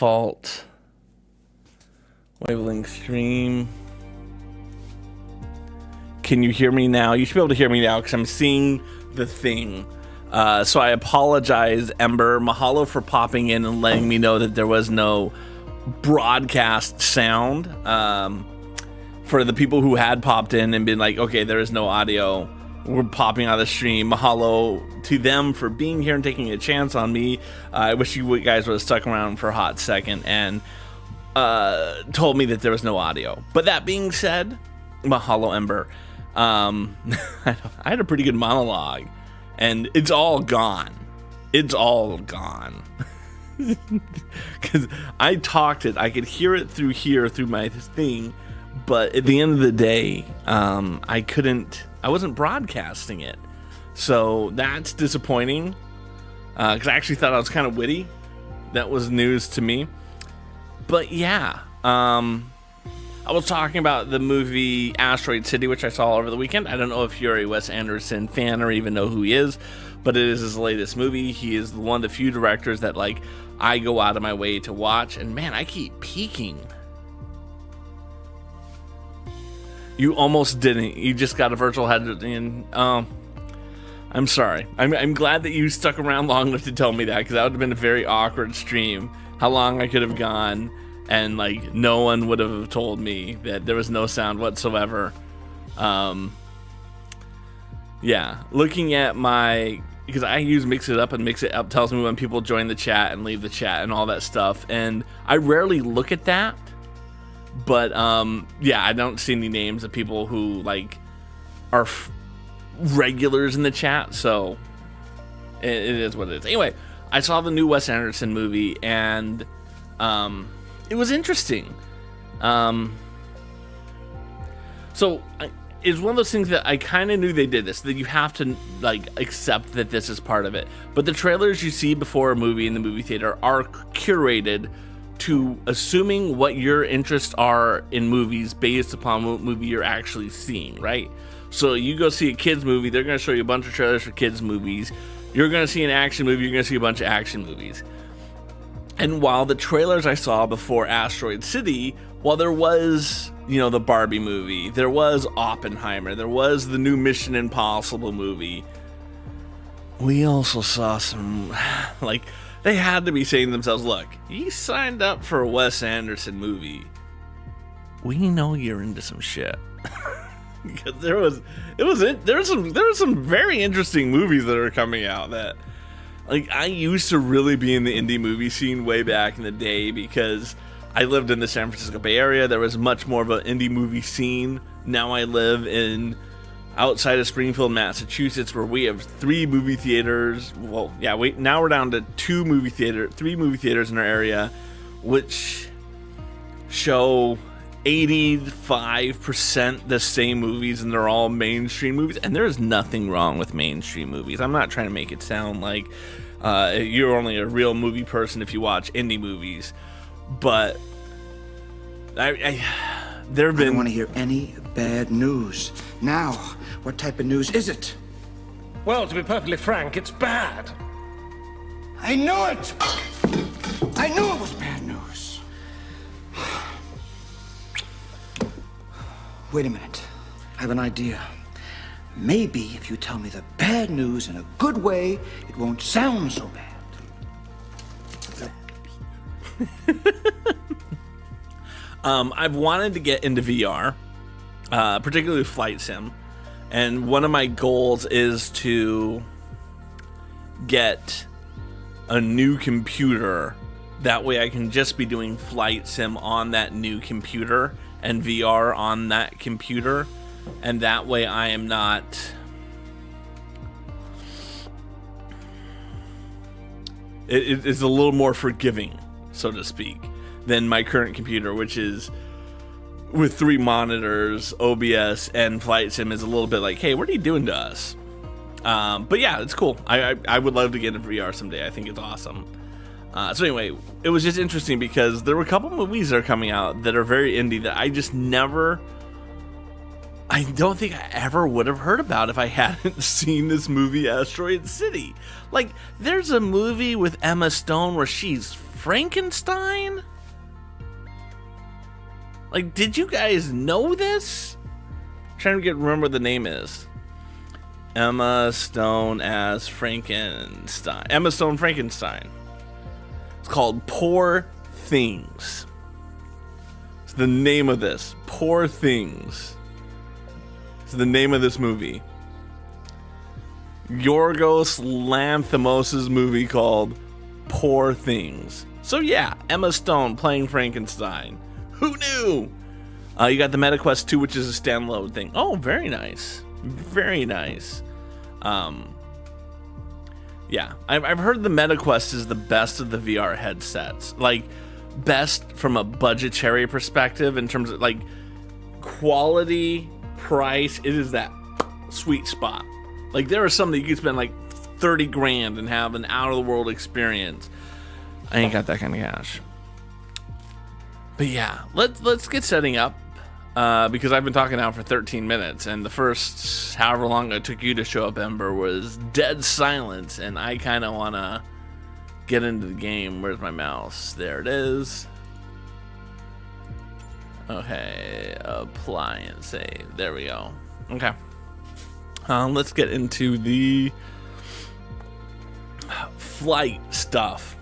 default wavelength stream. Can you hear me now? You should be able to hear me now because I'm seeing the thing. So I apologize, Ember. Mahalo for popping in and letting me know that there was no broadcast sound. For the people who had popped in and been like, okay, there is no audio, we're popping out of the stream. Mahalo to them for being here and taking a chance on me. I wish you guys would have stuck around for a hot second and told me that there was no audio. But that being said, mahalo, Ember. I had a pretty good monologue, and it's all gone. It's all gone. Because I talked it. I could hear it through here, through my thing. But at the end of the day, I wasn't broadcasting it. So that's disappointing. Because I actually thought I was kind of witty. That was news to me. But yeah, I was talking about the movie Asteroid City, which I saw over the weekend. I don't know if you're a Wes Anderson fan or even know who he is, but it is his latest movie. He is one of the few directors that I go out of my way to watch. And man, I keep peeking. You almost didn't. You just got a virtual headset in. I'm sorry. I'm glad that you stuck around long enough to tell me that, because that would have been a very awkward stream. How long I could have gone, and no one would have told me that there was no sound whatsoever. Yeah, looking at because I use Mix It Up, and Mix It Up tells me when people join the chat and leave the chat and all that stuff, and I rarely look at that. But yeah, I don't see any names of people who are regulars in the chat, so it is what it is. Anyway, I saw the new Wes Anderson movie, and it was interesting. So it's one of those things that I kind of knew they did this, that you have to accept that this is part of it. But the trailers you see before a movie in the movie theater are curated to assuming what your interests are in movies based upon what movie you're actually seeing, right? So you go see a kids movie, they're going to show you a bunch of trailers for kids movies. You're going to see an action movie, you're going to see a bunch of action movies. And while the trailers I saw before Asteroid City, while there was, the Barbie movie, there was Oppenheimer, there was the new Mission Impossible movie, we also saw some, they had to be saying to themselves, look, you signed up for a Wes Anderson movie. We know you're into some shit. Because there were some very interesting movies that are coming out that, I used to really be in the indie movie scene way back in the day, because I lived in the San Francisco Bay Area. There was much more of an indie movie scene. Now I live outside of Springfield, Massachusetts, where we have 3 movie theaters. Well, yeah, now we're down to 3 movie theaters in our area, which show 85% the same movies, and they're all mainstream movies. And there's nothing wrong with mainstream movies. I'm not trying to make it sound like you're only a real movie person if you watch indie movies, but there have been. I don't want to hear any bad news. Now, what type of news is it? Well, to be perfectly frank, it's bad. I knew it! I knew it was bad news. Wait a minute. I have an idea. Maybe if you tell me the bad news in a good way, it won't sound so bad. I've wanted to get into VR, particularly flight sim, and one of my goals is to get a new computer. That way I can just be doing flight sim on that new computer and VR on that computer, and that way I am not it is a little more forgiving, so to speak, than my current computer, which is with 3 monitors, OBS, and flight sim is a little bit like, hey, what are you doing to us? But yeah, it's cool. I would love to get into VR someday. I think it's awesome. So anyway, it was just interesting because there were a couple movies that are coming out that are very indie that I just I don't think I ever would have heard about if I hadn't seen this movie Asteroid City. There's a movie with Emma Stone where she's Frankenstein? Like, did you guys know this? I'm trying to remember what the name is. Emma Stone as Frankenstein. Emma Stone Frankenstein. It's called Poor Things. It's the name of this. Poor Things. It's the name of this movie. Yorgos Lanthimos' movie called Poor Things. So yeah, Emma Stone playing Frankenstein. Who knew? You got the MetaQuest 2, which is a standalone thing. Oh, very nice. Very nice. Yeah, I've heard the MetaQuest is the best of the VR headsets. Like, best from a budgetary perspective in terms of, like, quality, price. It is that sweet spot. Like, there are some that you could spend, like, 30 grand and have an out-of-the-world experience. I ain't got that kind of cash. But yeah, let's get setting up. Because I've been talking now for 13 minutes, and the first however long it took you to show up, Ember, was dead silence, and I kind of want to get into the game. Where's my mouse? There it is. Okay, apply and save. There we go. Okay. Let's get into the flight stuff.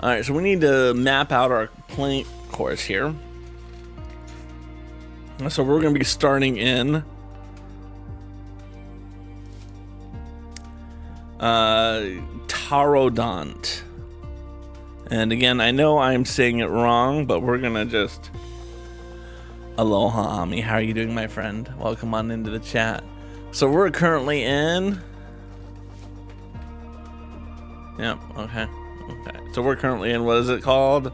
Alright, so we need to map out our plane course here. So we're going to be starting in Taroudant. And again, I know I'm saying it wrong, but we're going to just... Aloha, Ami. How are you doing, my friend? Welcome on into the chat. So we're currently in... Yep, okay. So we're currently in, what is it called?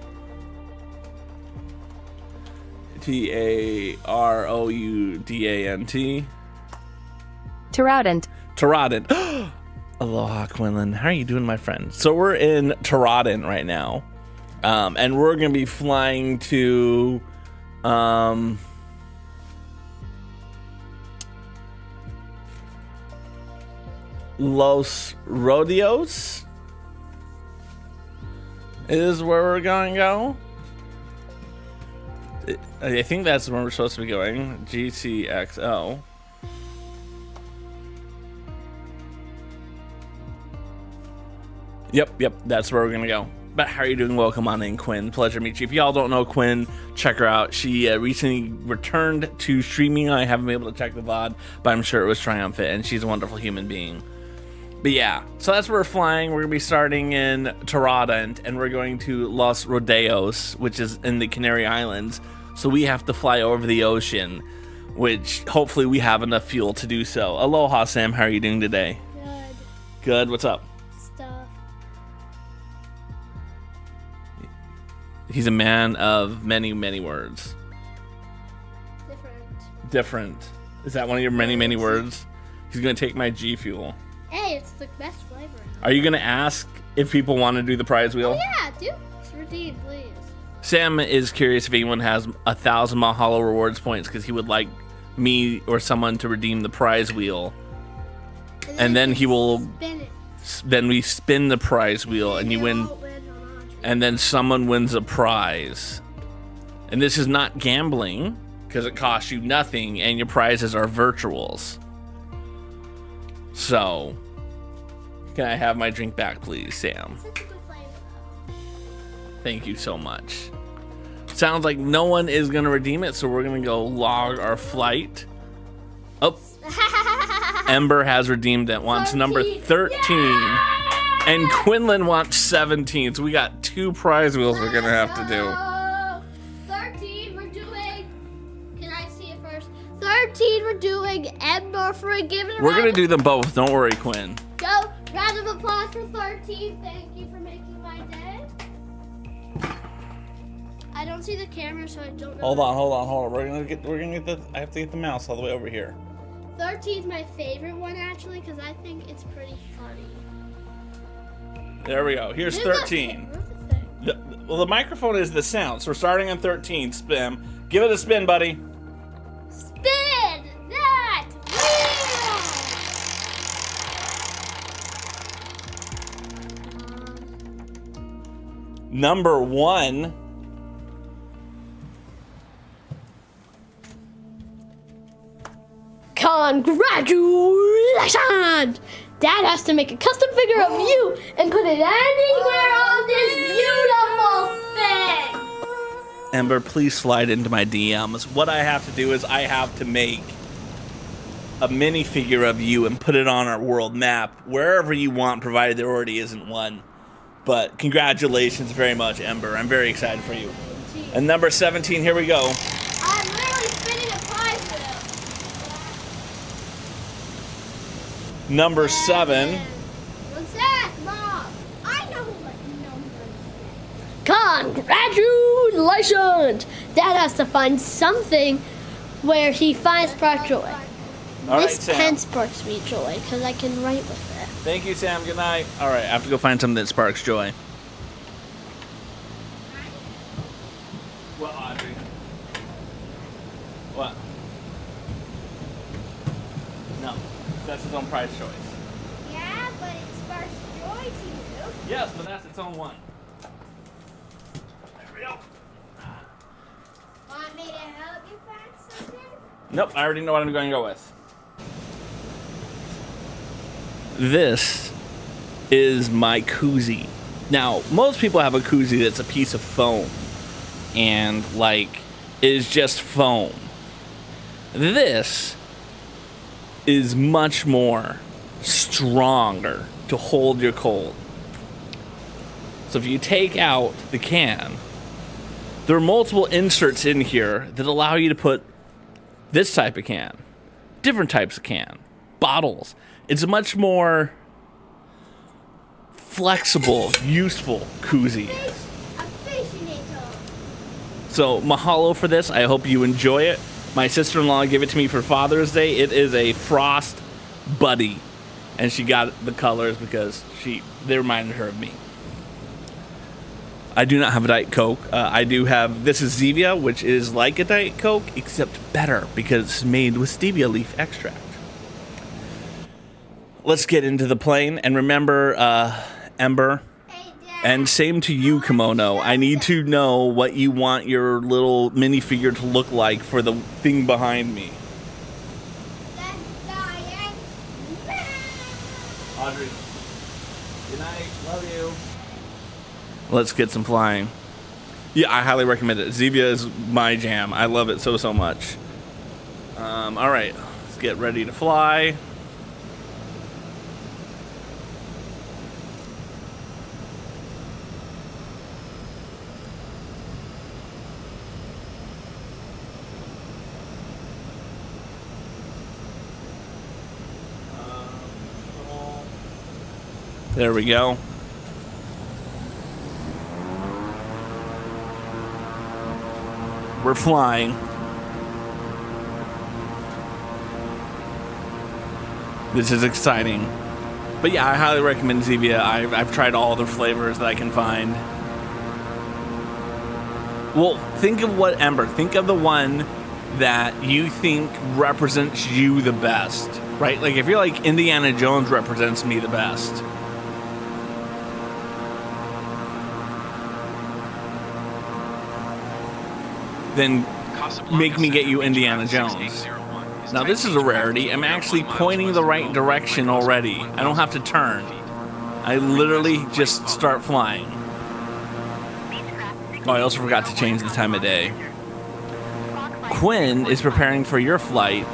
Taroudant. Taroudant. Aloha, Quinlan. How are you doing, my friend? So we're in Taroudant right now. And we're going to be flying to... Los Rodeos is where we're going to go. I think that's where we're supposed to be going. GCXO. Yep, that's where we're gonna go. But how are you doing? Welcome on in, Quinn. Pleasure to meet you. If y'all don't know Quinn, check her out. She recently returned to streaming. I haven't been able to check the VOD, but I'm sure it was triumphant, and she's a wonderful human being. But yeah, so that's where we're flying. We're gonna be starting in Taroudant, and we're going to Los Rodeos, which is in the Canary Islands. So we have to fly over the ocean, which hopefully we have enough fuel to do so. Aloha, Sam. How are you doing today? Good. What's up? Stuff. He's a man of many, many words. Different. Is that one of your many, many words? He's going to take my G Fuel. Hey, it's the best flavor. Are you going to ask if people want to do the prize wheel? Oh, yeah, do. Redeem, please. Sam is curious if anyone has 1,000 Mahalo rewards points because he would like me or someone to redeem the prize wheel. And then he will... Spin it. Then we spin the prize wheel and you win. And then someone wins a prize. And this is not gambling because it costs you nothing and your prizes are virtuals. So, can I have my drink back, please, Sam? Such a good flavor, though. Thank you so much. Sounds like no one is going to redeem it, so we're going to go log our flight. Oh, Ember has redeemed it. Wants 13. Number 13. Yeah! And Quinlan wants 17. So we got 2 prize wheels we're going to have to do. 13, we're doing... Can I see it first? 13, we're doing Ember for a given. We're going to do them both. Don't worry, Quinn. Go. Round of applause for 13. Thank you for making my day. I don't see the camera, so I don't know. Hold on. We're gonna get the. I have to get the mouse all the way over here. 13 is my favorite one, actually, because I think it's pretty funny. There we go. Here's Where's 13. Where's the thing? Well, the microphone is the sound, so we're starting on 13. Spin. Give it a spin, buddy. Spin that wheel! Number 1. Congratulations! Dad has to make a custom figure of you and put it anywhere on this beautiful thing. Ember, please slide into my DMs. What I have to do is I have to make a minifigure of you and put it on our world map wherever you want, provided there already isn't one. But congratulations very much, Ember. I'm very excited for you. And number 17, here we go. I'm literally spinning a prize wheel. Number 7. What's that, Mom? I know what number. Congratulations! Dad has to find something where he finds spark joy. All right, This Sam. pen sparks me joy because I can write with it. Thank you, Sam. Good night. All right, I have to go find something that sparks joy. What, Audrey? What? No, that's its own prize choice. Yeah, but it sparks joy to you. Yes, but that's its own one. There we go. Want me to help you find something? Nope, I already know what I'm going to go with. This is my koozie. Now, most people have a koozie that's a piece of foam and, like, is just foam. This is much more stronger to hold your cold. So if you take out the can, there are multiple inserts in here that allow you to put this type of can, different types of can, bottles. It's a much more flexible, useful koozie. A fishing it. So mahalo for this. I hope you enjoy it. My sister-in-law gave it to me for Father's Day. It is a Frost Buddy, and she got the colors because they reminded her of me. I do not have a Diet Coke. I do have, this is Zevia, which is like a Diet Coke, except better because it's made with stevia leaf extract. Let's get into the plane, and remember, Ember, Hey, Dad. and same to you, Kimono. I need to know what you want your little minifigure to look like for the thing behind me. That's Diane. Audrey, good night. Love you. Let's get some flying. Yeah, I highly recommend it. Zevia is my jam. I love it so much. All right, let's get ready to fly. There we go. We're flying. This is exciting. But yeah, I highly recommend Zevia. I've tried all the flavors that I can find. Well, think of what, Ember, think of the one that you think represents you the best, right? Like if you're like Indiana Jones represents me the best. Then make me get you Indiana Jones. Now this is a rarity. I'm actually pointing the right direction already. I don't have to turn. I literally just start flying. Oh, I also forgot to change the time of day. Quinn is preparing for your flight.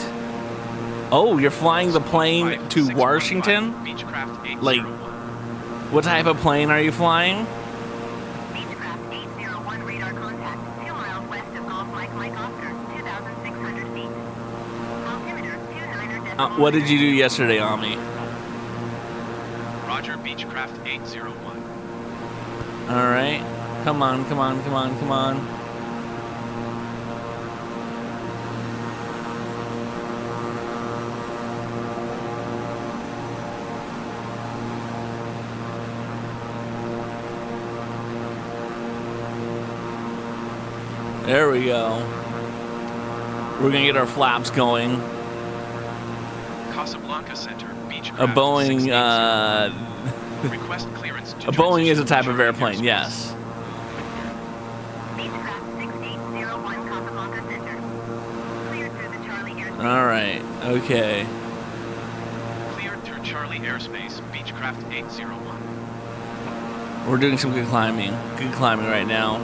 Oh, you're flying the plane to Washington? Like, what type of plane are you flying? What did you do yesterday, Ami? Roger, Beechcraft 801. All right. Come on, come on, come on, come on. There we go. We're going to get our flaps going. Casablanca Center, Beechcraft A Boeing, Request clearance to a Boeing is a transition type to of German airplane, airspace. yes. All right. Okay. Cleared through Charlie airspace, Beechcraft 801. We're doing some good climbing. Good climbing right now.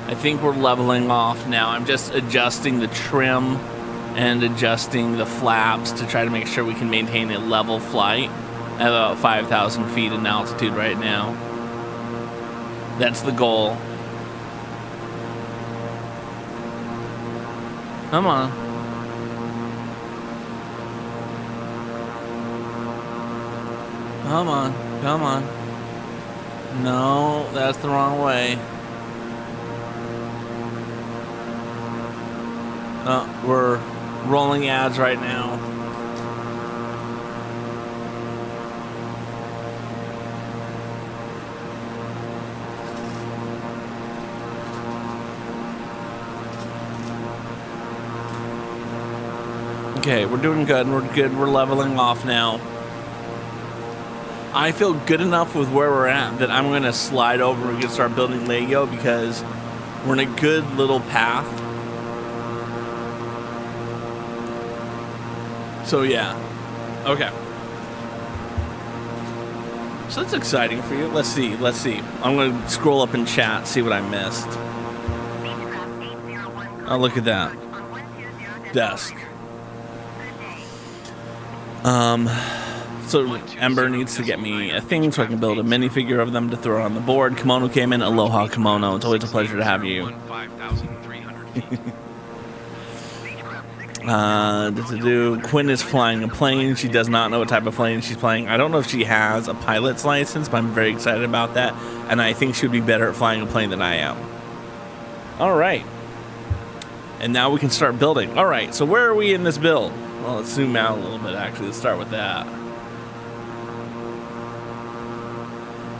I think we're leveling off now. I'm just adjusting the trim and adjusting the flaps to try to make sure we can maintain a level flight at about 5,000 feet in altitude right now. That's the goal. Come on. Come on. Come on. No, that's the wrong way. We're rolling ads right now. Okay, we're doing good. We're good. We're leveling off now. I feel good enough with where we're at that I'm going to slide over and we're going to start building Lego because we're in a good little path. So, yeah. Okay. So that's exciting for you. Let's see. Let's see. I'm going to scroll up in chat, see what I missed. Oh, look at that. Desk. So Ember needs to get me a thing so I can build a minifigure of them to throw on the board. Kimono came in. Aloha, Kimono. It's always a pleasure to have you. 5,300 feet. Quinn is flying a plane. She does not know what type of plane she's flying. I don't know if she has a pilot's license, but I'm very excited about that. And I think she would be better at flying a plane than I am. All right. And now we can start building. All right, so where are we in this build? Well, let's zoom out a little bit, actually. Let's start with that.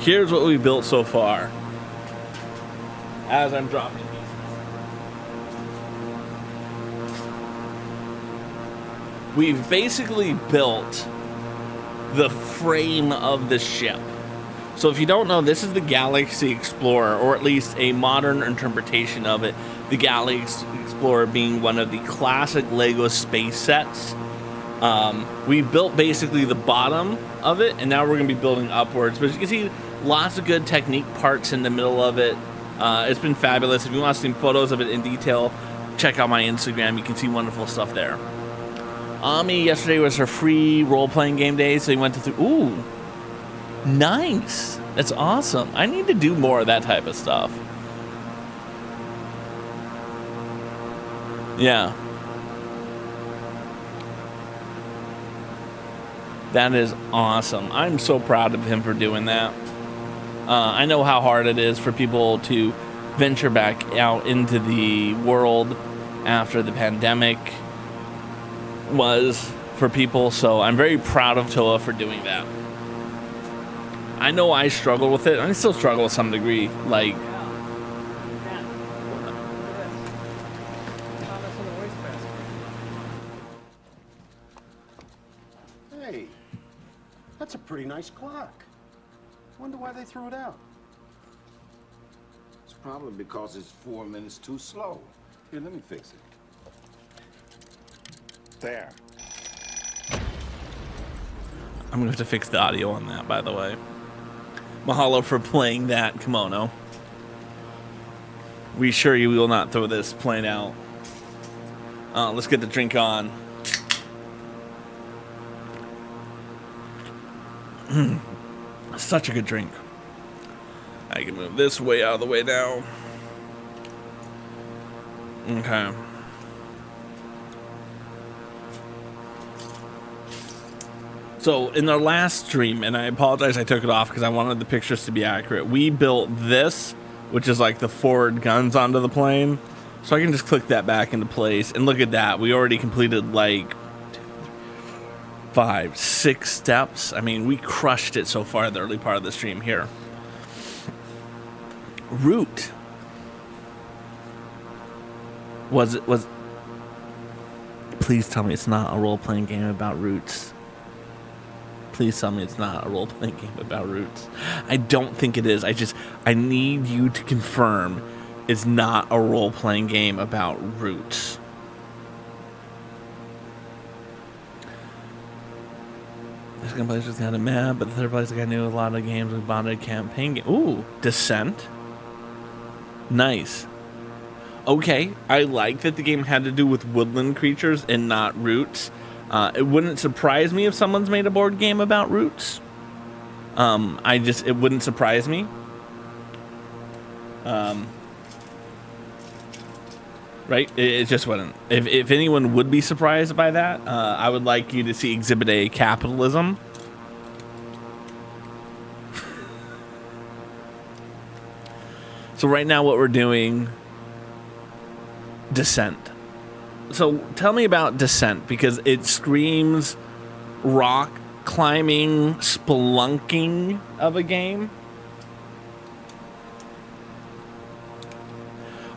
Here's what we built so far. As I'm dropping these. We've basically built the frame of the ship. So if you don't know, this is the Galaxy Explorer, or at least a modern interpretation of it. The Galaxy Explorer being one of the classic Lego space sets. We've built basically the bottom of it, and now we're going to be building upwards. But as you can see, lots of good technique parts in the middle of it. It's been fabulous. If you want to see photos of it in detail, check out my Instagram. You can see wonderful stuff there. Ami, yesterday was her free role-playing game day, so he went to... Ooh, nice. That's awesome. I need to do more of that type of stuff. Yeah. That is awesome. I'm so proud of him for doing that. I know how hard it is for people to venture back out into the world after the pandemic was for people, so I'm very proud of Toa for doing that. I know I struggle with it. I still struggle to some degree. Like, Hey, that's a pretty nice clock. Wonder why they threw it out. It's probably because it's 4 minutes too slow. Here, let me fix it. There. I'm gonna have to fix the audio on that, by the way. Mahalo for playing that, Kimono. We assure you we will not throw this plane out. Let's get the drink on. Such a good drink. I can move this way out of the way now. Okay. So in our last stream, and I apologize I took it off because I wanted the pictures to be accurate, we built this, which is like the forward guns onto the plane. So I can just click that back into place. And look at that. We already completed like 5, 6 steps. I mean, we crushed it so far in the early part of the stream here. Root. Was please tell me it's not a role-playing game about roots. Please tell me it's not a role-playing game about roots. I don't think it is. I need you to confirm is not a role-playing game about roots. The second place was kind of mad, but the third place, like, I knew a lot of games with bonded campaign game. Ooh, Descent. Nice. Okay, I like that the game had to do with woodland creatures and not roots. It wouldn't surprise me if someone's made a board game about roots. It wouldn't surprise me. Right? It just wouldn't. If anyone would be surprised by that, I would like you to see Exhibit A, Capitalism. So right now what we're doing, Descent. So tell me about Descent, because it screams rock climbing, spelunking of a game.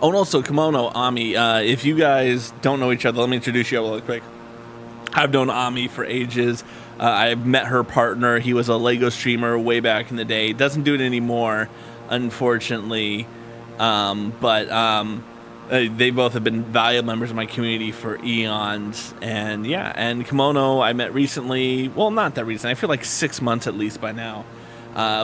Oh, and also Kimono, Ami, if you guys don't know each other, let me introduce you really quick. I've known Ami for ages. I've met her partner. He was a Lego streamer way back in the day. Doesn't do it anymore, unfortunately. They both have been valuable members of my community for eons. And yeah, and Kimono I met recently. Well, not that recent. I feel like 6 months at least by now.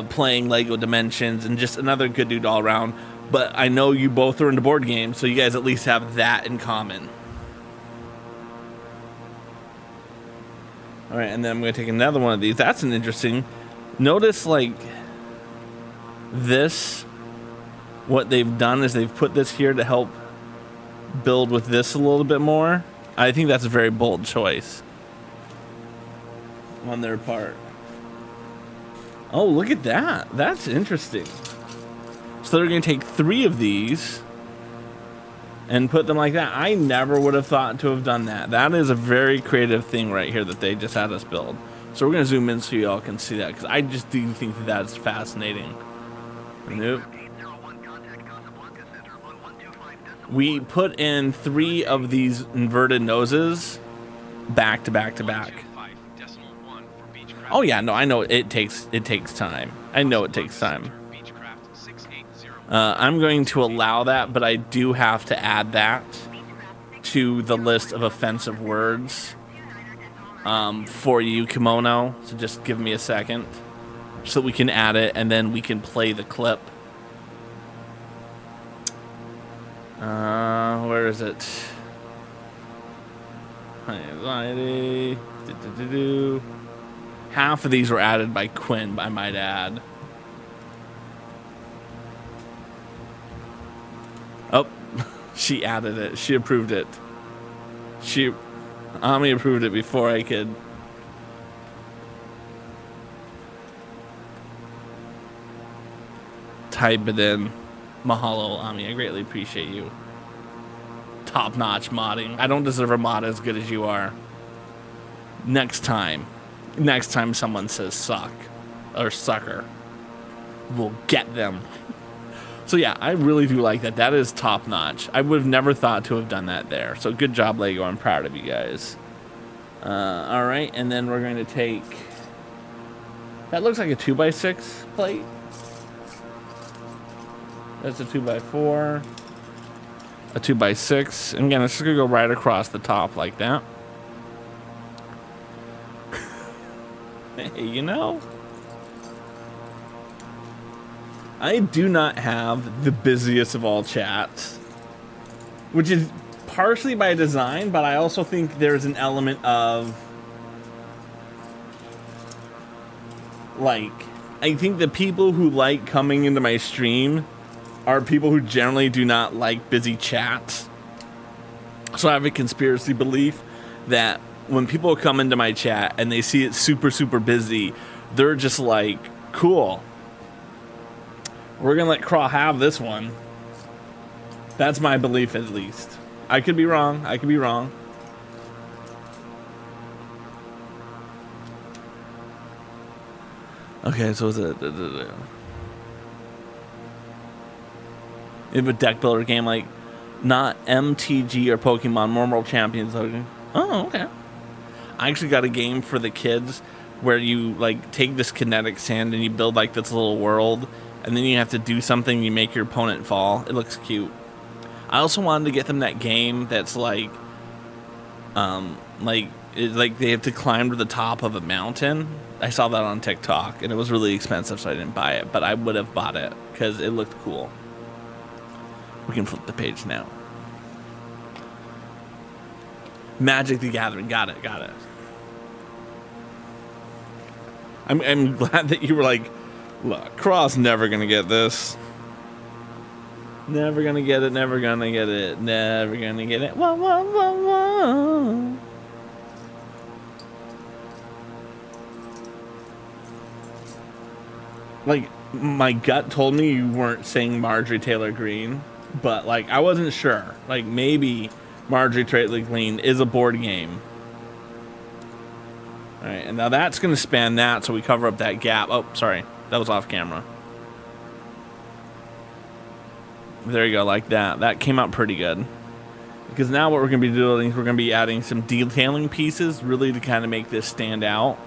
Playing Lego Dimensions, and just another good dude all around. But I know you both are into board games, so you guys at least have that in common. All right, and then I'm going to take another one of these. That's an interesting. Notice, like, this, what they've done is they've put this here to help build with this a little bit more. I think that's a very bold choice on their part. Oh, look at that. That's interesting. So they're going to take 3 of these and put them like that. I never would have thought to have done that. That is a very creative thing right here that they just had us build. So we're going to zoom in so you all can see that, because I just do think that that's fascinating. Nope. We put in 3 of these inverted noses back to back to back. Oh yeah, no, I know it takes time. I know it takes time. I'm going to allow that, but I do have to add that to the list of offensive words for you, Kimono. So just give me a second so that we can add it, and then we can play the clip. Where is it? Anxiety. Half of these were added by Quinn, I might add. Oh, she added it. She approved it. Ami approved it before I could. Type it in. Mahalo, Ami. I greatly appreciate you. Top-notch modding. I don't deserve a mod as good as you are. Next time someone says suck or sucker, we'll get them. So yeah, I really do like that. That is top-notch. I would have never thought to have done that there. So good job, Lego. I'm proud of you guys. All right, and then we're going to take... That looks like a 2x6 plate. That's a 2x4. A 2x6. And again, it's just going to go right across the top like that. Hey, you know... I do not have the busiest of all chats, which is partially by design, but I also think there's an element of, like, I think the people who like coming into my stream are people who generally do not like busy chats. So I have a conspiracy belief that when people come into my chat and they see it super, super busy, they're just like, cool. We're going to let Craw have this one. That's my belief, at least. I could be wrong. Okay, so is it... You have a deck builder game like... Not MTG or Pokemon, more World Champions. Oh, okay. I actually got a game for the kids where you, like, take this kinetic sand and you build, like, this little world... and then you have to do something, you make your opponent fall. It looks cute. I also wanted to get them that game that's like they have to climb to the top of a mountain. I saw that on TikTok, and it was really expensive, so I didn't buy it, but I would have bought it because it looked cool. We can flip the page now. Magic the Gathering. Got it. I'm glad that you were like, look, Cross never gonna get this. Never gonna get it. Never gonna get it. Never gonna get it. Whoa, whoa, whoa, whoa. Like, my gut told me you weren't saying Marjorie Taylor Greene, but like I wasn't sure. Like maybe Marjorie Taylor Greene is a board game. All right, and now that's going to span that, so we cover up that gap. Oh, sorry, that was off camera. There you go, like that. That came out pretty good. Because now what we're going to be doing is we're going to be adding some detailing pieces, really to kind of make this stand out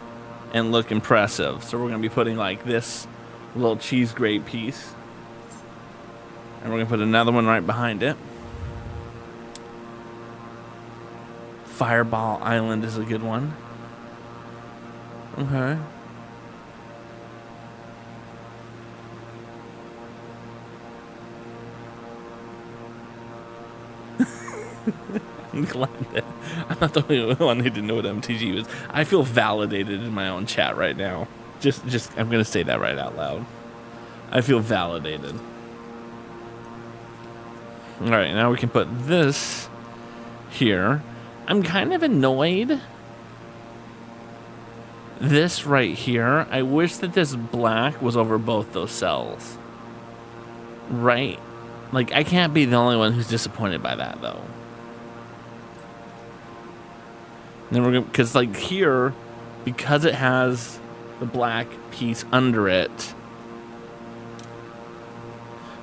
and look impressive. So we're going to be putting like this little cheese grate piece, and we're going to put another one right behind it. Fireball Island is a good one. Okay. I'm glad that I'm not the only one who didn't know what MTG was. I feel validated in my own chat right now. Just I'm gonna say that right out loud. I feel validated. All right, now we can put this here. I'm kind of annoyed. This right here, I wish that this black was over both those cells. Right? Like, I can't be the only one who's disappointed by that, though. And then we're gonna, because like here, because it has the black piece under it,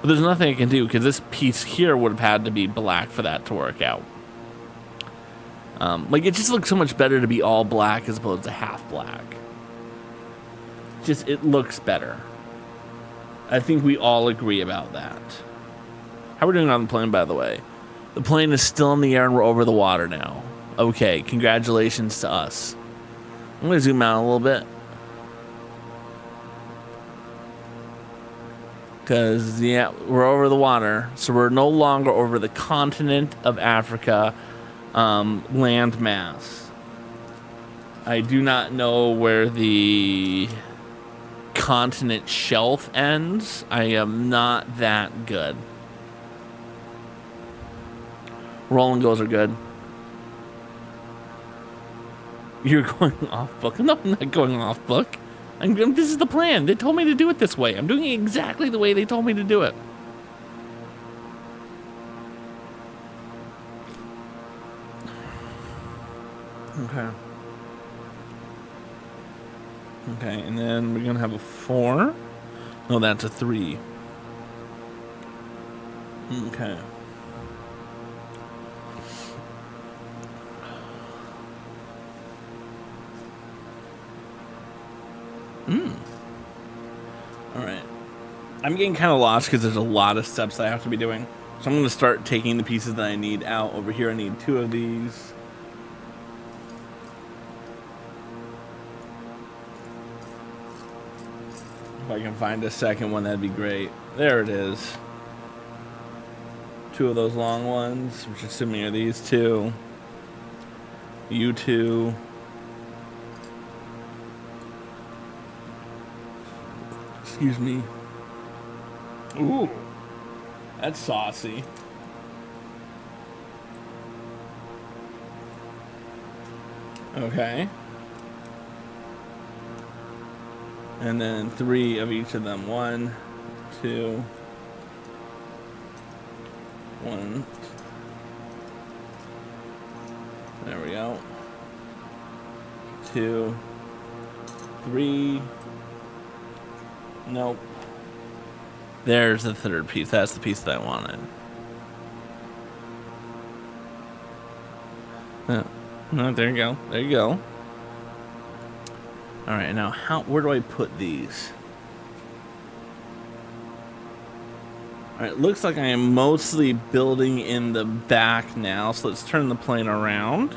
but there's nothing I can do because this piece here would have had to be black for that to work out. Like, it just looks so much better to be all black as opposed to half black. Just, it looks better. I think we all agree about that. How are we doing on the plane, by the way? The plane is still in the air and we're over the water now. Okay, congratulations to us. I'm going to zoom out a little bit. Because, yeah, we're over the water. So we're no longer over the continent of Africa land mass. I do not know where the continent shelf ends. I am not that good. Roll and goes are good. You're going off book. No, I'm not going off book. This is the plan. They told me to do it this way. I'm doing it exactly the way they told me to do it. Okay. Okay, and then we're going to have a 4. No, that's a 3. Okay. Alright. I'm getting kind of lost because there's a lot of steps I have to be doing. So I'm going to start taking the pieces that I need out. Over here I need 2 of these. If I can find a second one, that'd be great. There it is. 2 of those long ones, which assuming are these 2. You 2. Excuse me. Ooh, that's saucy. Okay. And then 3 of each of them. 1, 2, 1. There we go. 2, 3. Nope. There's the 3rd piece. That's the piece that I wanted. Oh, there you go. There you go. All right, now where do I put these? All right, looks like I am mostly building in the back now, so let's turn the plane around.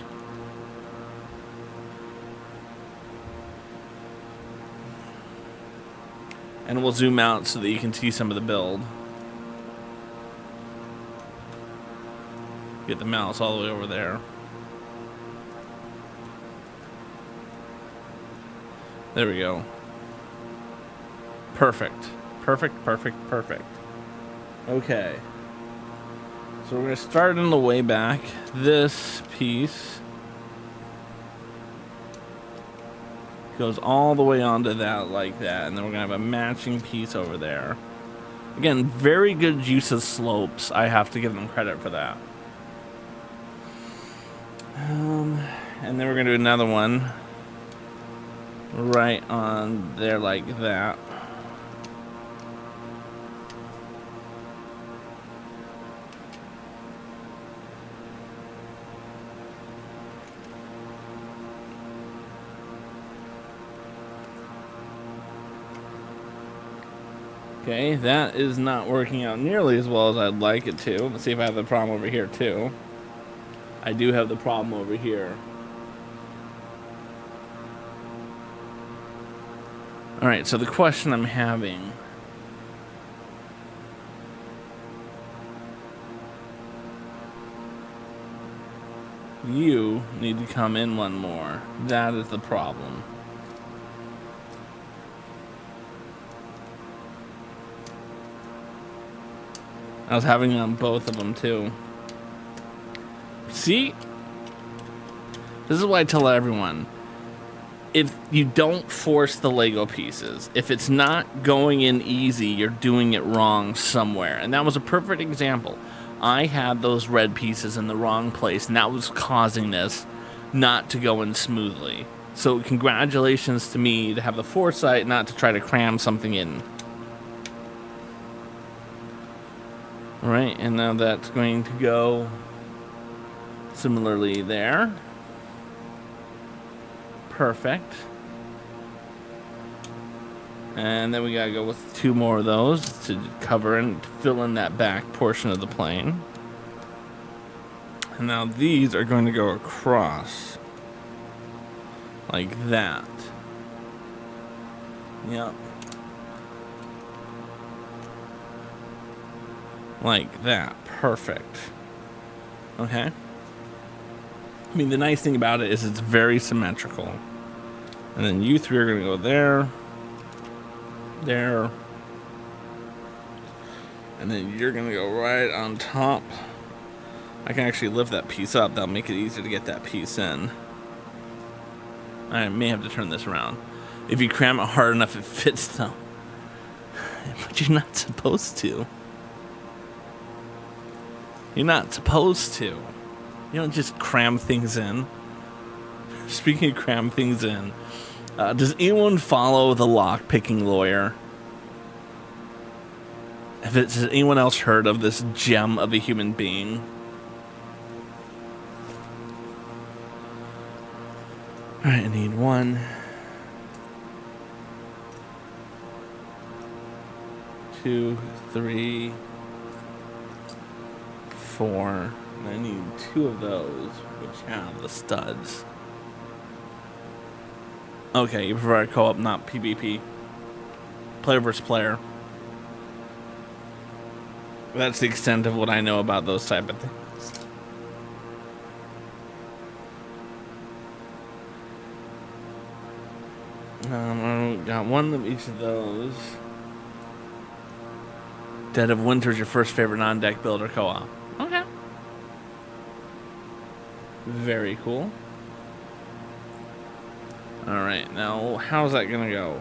And we'll zoom out so that you can see some of the build. Get the mouse all the way over there. There we go. Perfect. Perfect, perfect, perfect. Okay. So we're going to start on the way back. This piece goes all the way onto that like that. And then we're going to have a matching piece over there. Again, very good use of slopes. I have to give them credit for that. And then we're going to do another one right on there like that. Okay, that is not working out nearly as well as I'd like it to. Let's see if I have the problem over here too. I do have the problem over here. Alright, so the question I'm having. You need to come in one more. That is the problem. I was having it on both of them too. See? This is what I tell everyone. If you don't force the Lego pieces, if it's not going in easy, you're doing it wrong somewhere. And that was a perfect example. I had those red pieces in the wrong place, and that was causing this not to go in smoothly. So congratulations to me to have the foresight not to try to cram something in. All right, and now that's going to go similarly there. Perfect. And then we gotta go with 2 more of those to cover and fill in that back portion of the plane. And now these are going to go across like that. Yep. Like that. Perfect. Okay. I mean, the nice thing about it is it's very symmetrical. And then you 3 are going to go there. There. And then you're going to go right on top. I can actually lift that piece up. That'll make it easier to get that piece in. I may have to turn this around. If you cram it hard enough, it fits though. But you're not supposed to. You're not supposed to. You don't just cram things in. Speaking of cram things in, does anyone follow the lock-picking lawyer? Has anyone else heard of this gem of a human being? Alright, I need 1, 2, 3, 4. And I need 2 of those, which have the studs. Okay, you prefer co-op, not PvP. Player versus player. That's the extent of what I know about those type of things. I got 1 of each of those. Dead of Winter is your first favorite non-deck builder co-op. Okay. Very cool. Alright, now how's that gonna go?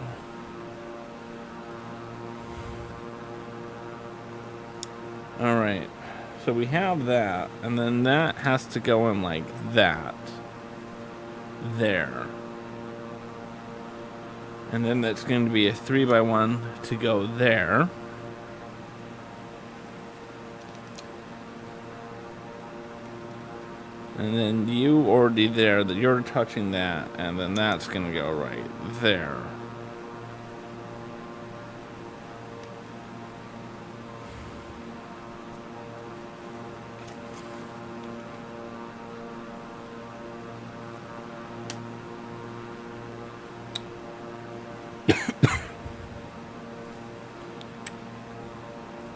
Alright, so we have that, and then that has to go in like that. There. And then that's going to be a 3x1 to go there. And then you already there, that you're touching that, and then that's going to go right there.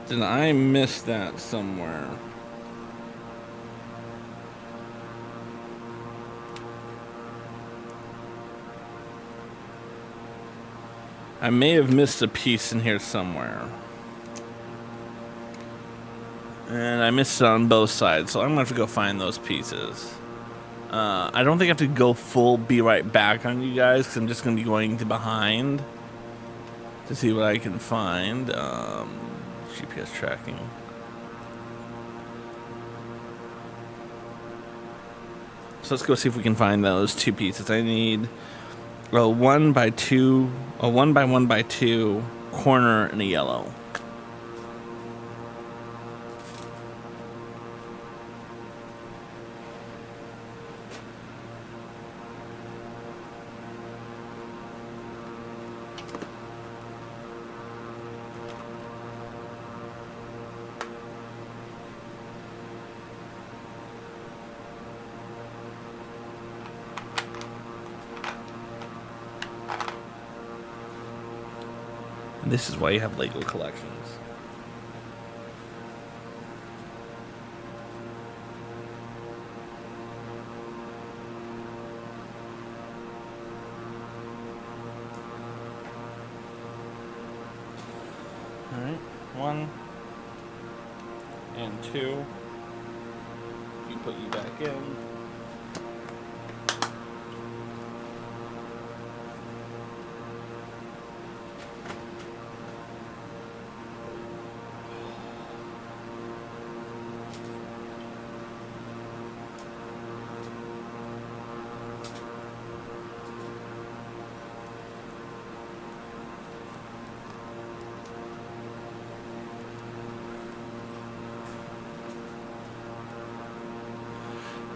Did I miss that somewhere? I may have missed a piece in here somewhere. And I missed it on both sides, so I'm gonna have to go find those pieces. I don't think I have to go full be right back on you guys, because I'm just gonna be going to behind to see what I can find. GPS tracking. So let's go see if we can find those two pieces. I need a 1 by 2, a 1 by 1 by 2 corner, and a yellow. And this is why you have Lego collections. All right, 1 and 2. You put you back in.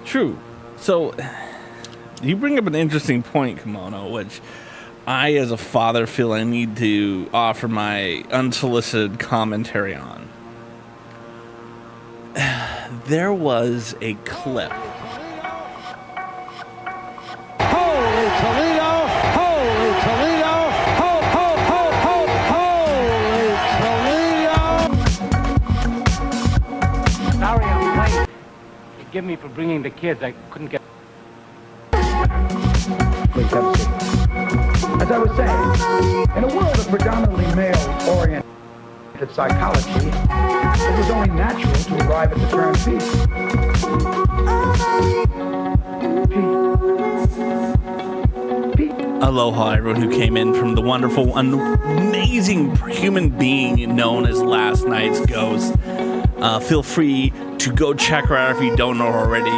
True. So you bring up an interesting point, Kimono, which I, as a father, feel I need to offer my unsolicited commentary on. There was a clip. Holy Toledo! Holy Toledo! Ho, ho, ho, ho, holy Toledo! Sorry I'm late. Forgive me for bringing the kids. I couldn't get... Please have a seat. As I was saying, in a world of predominantly male-oriented psychology, it was only natural to arrive at the term peace. Aloha, everyone who came in from the wonderful, amazing human being known as last night's ghost. Feel free to go check her out if you don't know her already.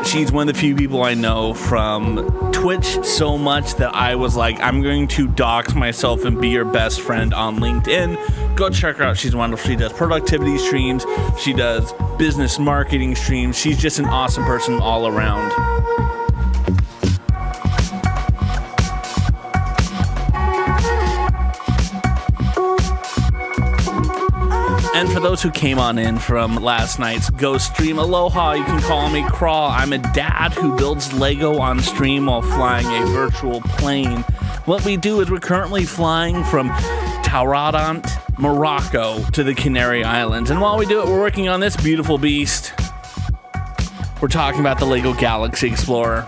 She's one of the few people I know from Twitch so much that I was like, I'm going to dox myself and be your best friend on LinkedIn. Go check her out. She's wonderful. She does productivity streams. She does business marketing streams. She's just an awesome person all around. And for those who came on in from last night's Ghost stream, aloha, you can call me Crawl. I'm a dad who builds Lego on stream while flying a virtual plane. What we do is we're currently flying from Taroudant, Morocco to the Canary Islands. And while we do it, we're working on this beautiful beast. We're talking about the Lego Galaxy Explorer.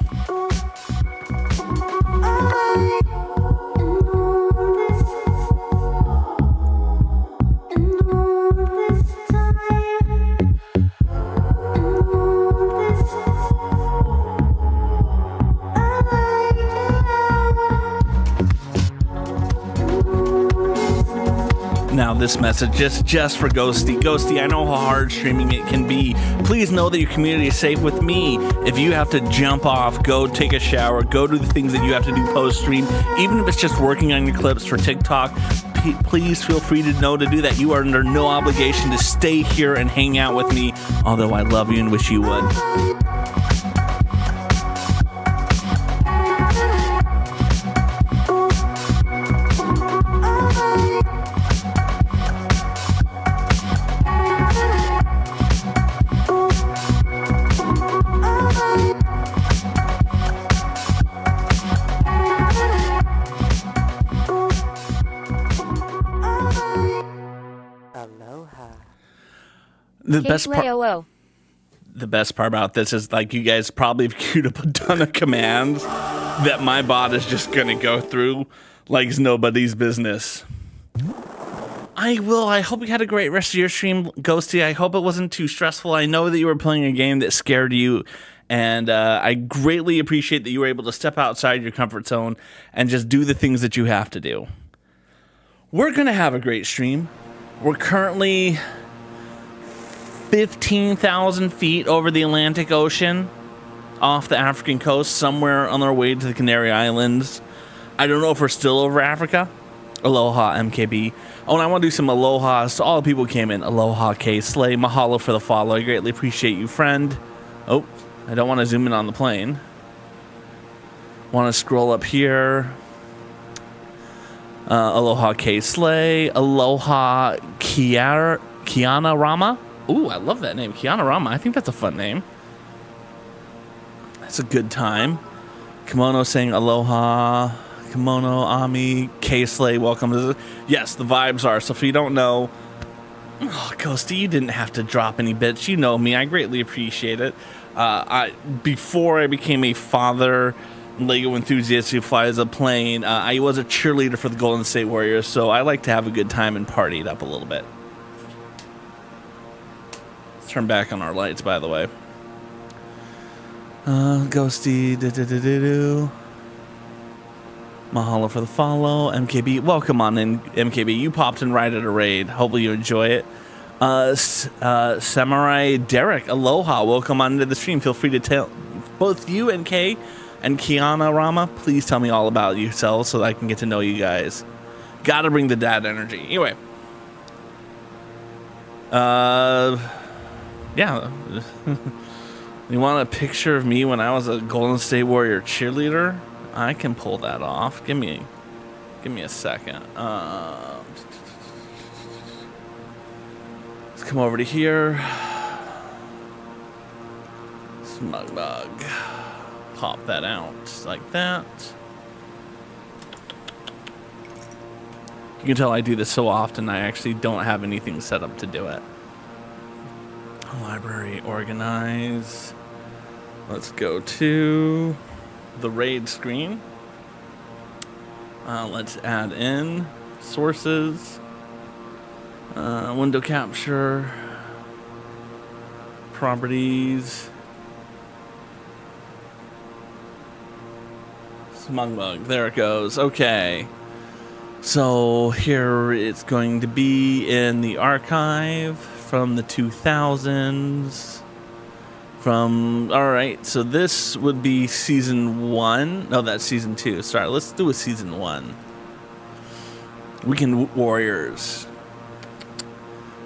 Now this message is just for Ghosty. Ghosty, I know how hard streaming it can be. Please know that your community is safe with me. If you have to jump off, go take a shower, go do the things that you have to do post-stream, even if it's just working on your clips for TikTok, please feel free to know to do that. You are under no obligation to stay here and hang out with me, although I love you and wish you would. The best part about this is like you guys probably have queued up a ton of commands that my bot is just gonna go through like it's nobody's business. I hope you had a great rest of your stream, Ghosty. I hope it wasn't too stressful. I know that you were playing a game that scared you, and I greatly appreciate that you were able to step outside your comfort zone and just do the things that you have to do. We're gonna have a great stream. We're currently 15,000 feet over the Atlantic Ocean off the African coast, somewhere on our way to the Canary Islands. I don't know if we're still over Africa. Aloha, MKB. Oh, and I want to do some aloha to all the people who came in. Aloha, K Slay. Mahalo for the follow. I greatly appreciate you, friend. Oh, I don't want to zoom in on the plane. Want to scroll up here. Aloha, K Slay. Aloha, Kiana Rama. Ooh, I love that name. Kiana Rama. I think that's a fun name. That's a good time. Kimono saying aloha. Kimono, Ami, K-Slay, welcome to the... Yes, the vibes are. So if you don't know... Oh, Ghosty, you didn't have to drop any bits. You know me. I greatly appreciate it. Before I became a father, Lego enthusiast who flies a plane, I was a cheerleader for the Golden State Warriors, so I like to have a good time and party it up a little bit. Let's turn back on our lights, by the way. Ghosty, Mahalo for the follow. MKB, welcome on in, MKB. You popped in right at a raid. Hopefully you enjoy it. Samurai Derek, aloha. Welcome on into the stream. Feel free to tell both you and Kay and Kiana Rama. Please tell me all about yourselves so that I can get to know you guys. Gotta bring the dad energy. Anyway. Yeah. You want a picture of me when I was a Golden State Warrior cheerleader? I can pull that off. Give me a second. Let's come over to here. Smug bug. Pop that out like that. You can tell I do this so often I actually don't have anything set up to do it. Library, organize. Let's go to the raid screen. Let's add in sources, window capture, properties, smug bug. There it goes. Okay. So here it's going to be in the archive from the 2000s. Alright, so this would be season 1. No, that's season 2. Sorry, let's do a season 1. Weekend Warriors.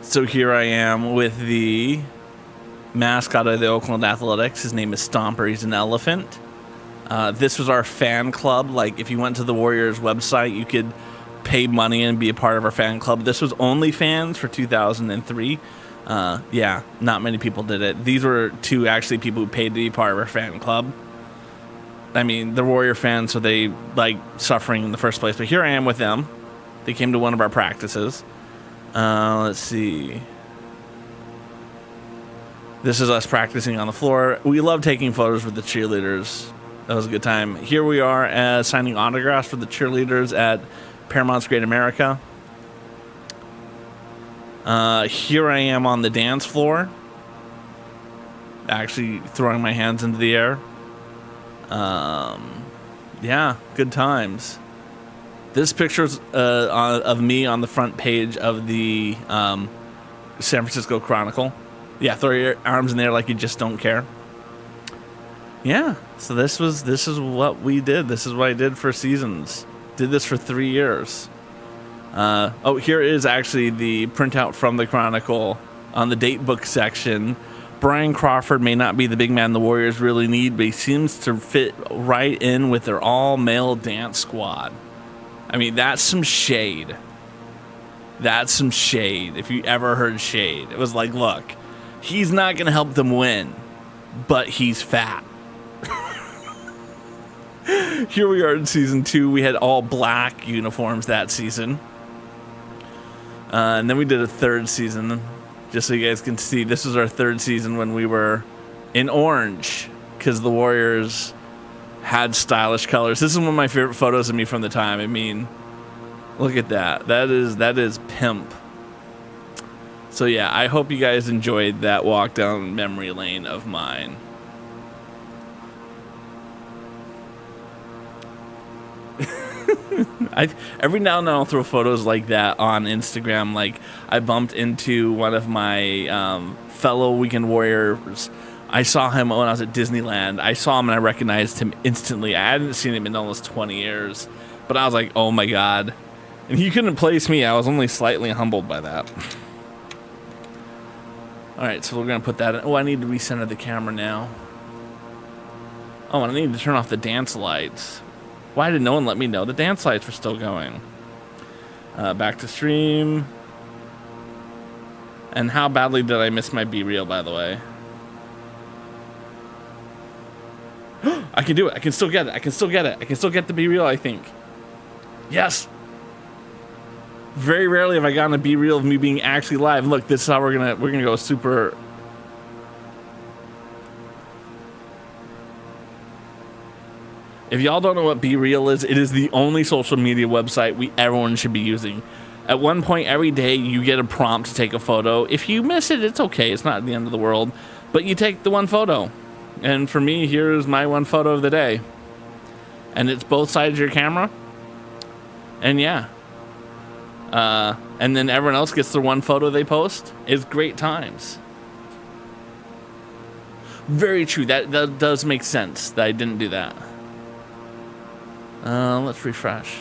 So here I am with the mascot of the Oakland Athletics. His name is Stomper. He's an elephant. This was our fan club. Like, if you went to the Warriors website, you could pay money and be a part of our fan club. This was OnlyFans for 2003. Yeah, not many people did it. These were two actually people who paid to be part of our fan club. I mean, they're Warrior fans, so they like suffering in the first place. But here I am with them. They came to one of our practices. Let's see. This is us practicing on the floor. We love taking photos with the cheerleaders. That was a good time. Here we are signing autographs for the cheerleaders at Paramount's Great America. Here I am on the dance floor, actually throwing my hands into the air. Yeah, good times. This picture's of me on the front page of the San Francisco Chronicle. Yeah, throw your arms in there like you just don't care. Yeah, so this is what we did. This is what I did for seasons. Did this for 3 years. Oh, here is actually the printout from the Chronicle on the date book section. Brian Crawford may not be the big man the Warriors really need, but he seems to fit right in with their all-male dance squad. I mean, that's some shade. That's some shade, if you ever heard shade. It was like, look, he's not going to help them win, but he's fat. Here we are in season 2. We had all black uniforms that season. And then we did a third season. Just so you guys can see, this was our third season when we were in orange because the Warriors had stylish colors. This is one of my favorite photos of me from the time. I mean, look at that. That is pimp. So yeah, I hope you guys enjoyed that walk down memory lane of mine. Every now and then I'll throw photos like that on Instagram. Like I bumped into one of my fellow Weekend Warriors. I saw him when I was at Disneyland. I saw him and I recognized him instantly. I hadn't seen him in almost 20 years. But I was like, oh my God. And he couldn't place me. I was only slightly humbled by that. Alright, so we're going to put that in. Oh, I need to recenter the camera now. Oh, and I need to turn off the dance lights. Why did no one let me know the dance lights were still going? Back to stream. And how badly did I miss my B-reel, by the way? I can do it. I can still get it. I can still get it. I can still get the B-reel, I think. Yes. Very rarely have I gotten a B-reel of me being actually live. Look, this is how we're gonna go super. If y'all don't know what B-Reel is, it is the only social media website everyone should be using. At one point every day, you get a prompt to take a photo. If you miss it, it's okay. It's not the end of the world. But you take the one photo. And for me, here's my one photo of the day. And it's both sides of your camera. And yeah. And then everyone else gets the one photo they post. It's great times. Very true. That does make sense that I didn't do that. Let's refresh.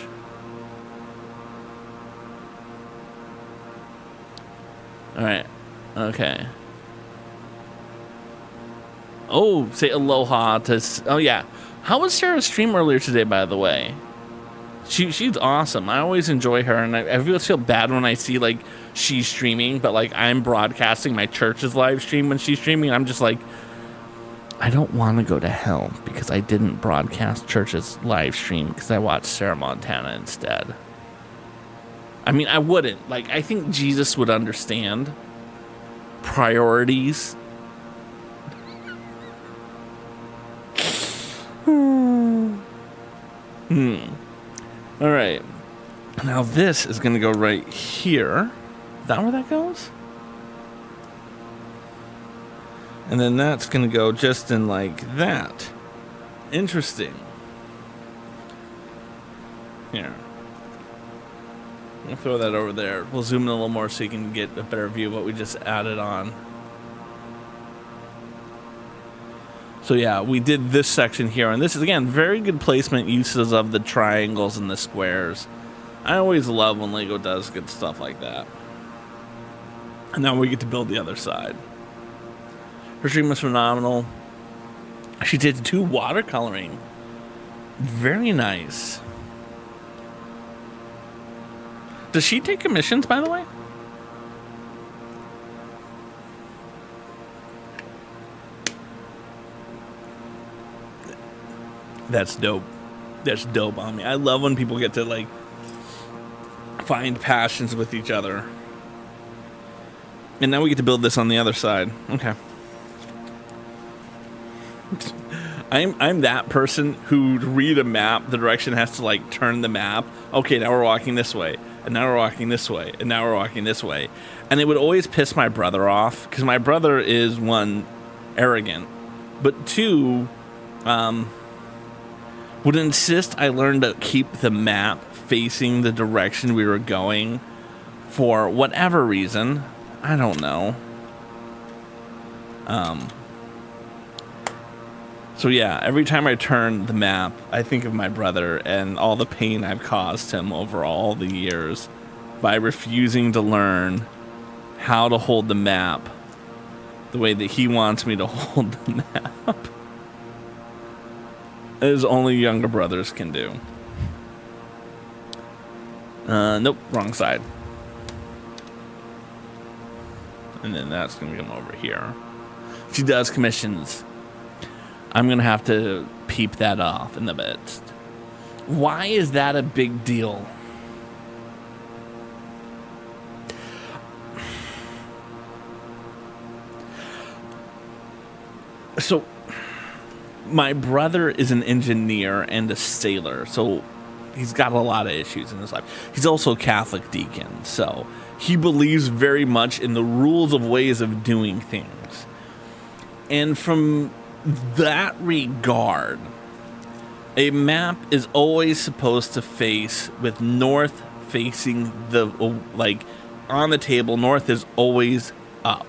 All right. Okay. Oh, say aloha to. Oh yeah. How was Sarah's stream earlier today? By the way, she's awesome. I always enjoy her, and I always feel bad when I see like she's streaming, but like I'm broadcasting my church's live stream when she's streaming. I'm just like, I don't want to go to hell because I didn't broadcast church's live stream because I watched Sarah Montana instead. I mean, I wouldn't. Like, I think Jesus would understand priorities. All right. Now this is going to go right here. Is that where that goes? And then that's going to go just in like that. Interesting. Here. I'll throw that over there. We'll zoom in a little more so you can get a better view of what we just added on. So yeah, we did this section here. And this is, again, very good placement uses of the triangles and the squares. I always love when Lego does good stuff like that. And now we get to build the other side. Her stream was phenomenal. She did 2 watercoloring. Very nice. Does she take commissions, by the way? That's dope. That's dope on me. I love when people get to like find passions with each other. And now we get to build this on the other side. Okay. I'm that person who read a map, the direction has to like turn the map. Okay, now we're walking this way, and now we're walking this way, and now we're walking this way. And it would always piss my brother off, because my brother is, 1, arrogant, but 2, would insist I learn to keep the map facing the direction we were going for whatever reason. I don't know. So yeah, every time I turn the map, I think of my brother and all the pain I've caused him over all the years by refusing to learn how to hold the map the way that he wants me to hold the map. As only younger brothers can do. Nope, wrong side. And then that's going to come over here. She does commissions. I'm going to have to peep that off in the midst. Why is that a big deal? So my brother is an engineer and a sailor, so he's got a lot of issues in his life. He's also a Catholic deacon, so he believes very much in the rules of ways of doing things. And from that regard, a map is always supposed to face with north facing the, like, on the table, north is always up.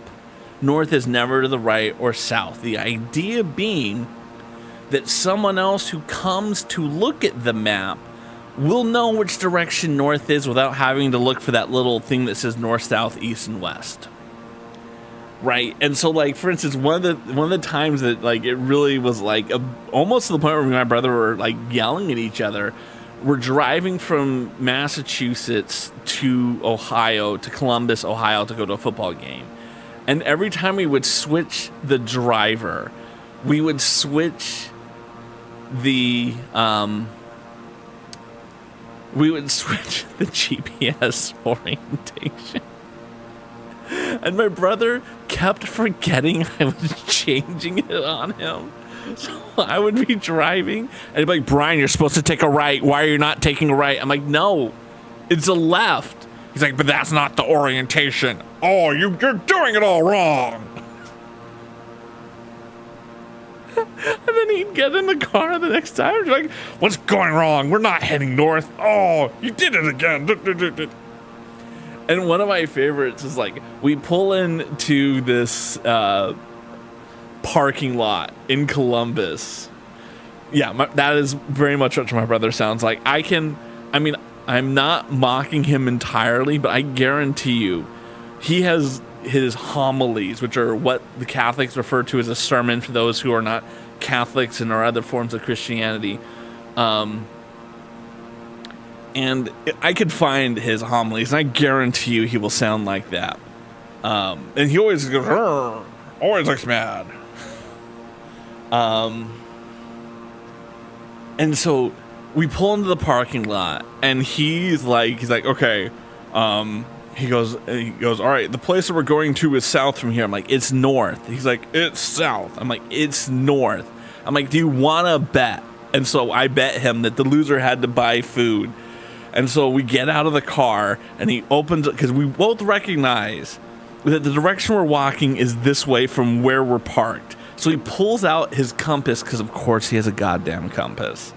North is never to the right or south. The idea being that someone else who comes to look at the map will know which direction north is without having to look for that little thing that says north, south, east, and west. Right? And so, like, for instance, one of the times that, like, it really was, like, almost to the point where me and my brother were, like, yelling at each other. We're driving from Massachusetts to Ohio, to Columbus, Ohio, to go to a football game. And every time we would switch the driver, we would switch the GPS orientation. And my brother kept forgetting I was changing it on him. So I would be driving and he'd be like, Brian, you're supposed to take a right. Why are you not taking a right? I'm like, no, it's a left. He's like, but that's not the orientation. Oh, you're doing it all wrong. And then he'd get in the car the next time and be like, what's going wrong? We're not heading north. Oh, you did it again. And one of my favorites is, like, we pull into this parking lot in Columbus. Yeah, that is very much what my brother sounds like. I'm not mocking him entirely, but I guarantee you he has his homilies, which are what the Catholics refer to as a sermon for those who are not Catholics and are other forms of Christianity. And I could find his homilies, and I guarantee you he will sound like that. And he always goes, always looks mad. And so we pull into the parking lot, and he's like, okay. He goes, all right, the place that we're going to is south from here. I'm like, it's north. He's like, it's south. I'm like, it's north. I'm like, do you want to bet? And so I bet him that the loser had to buy food. And so we get out of the car, and he opens it, because we both recognize that the direction we're walking is this way from where we're parked. So he pulls out his compass, because of course he has a goddamn compass.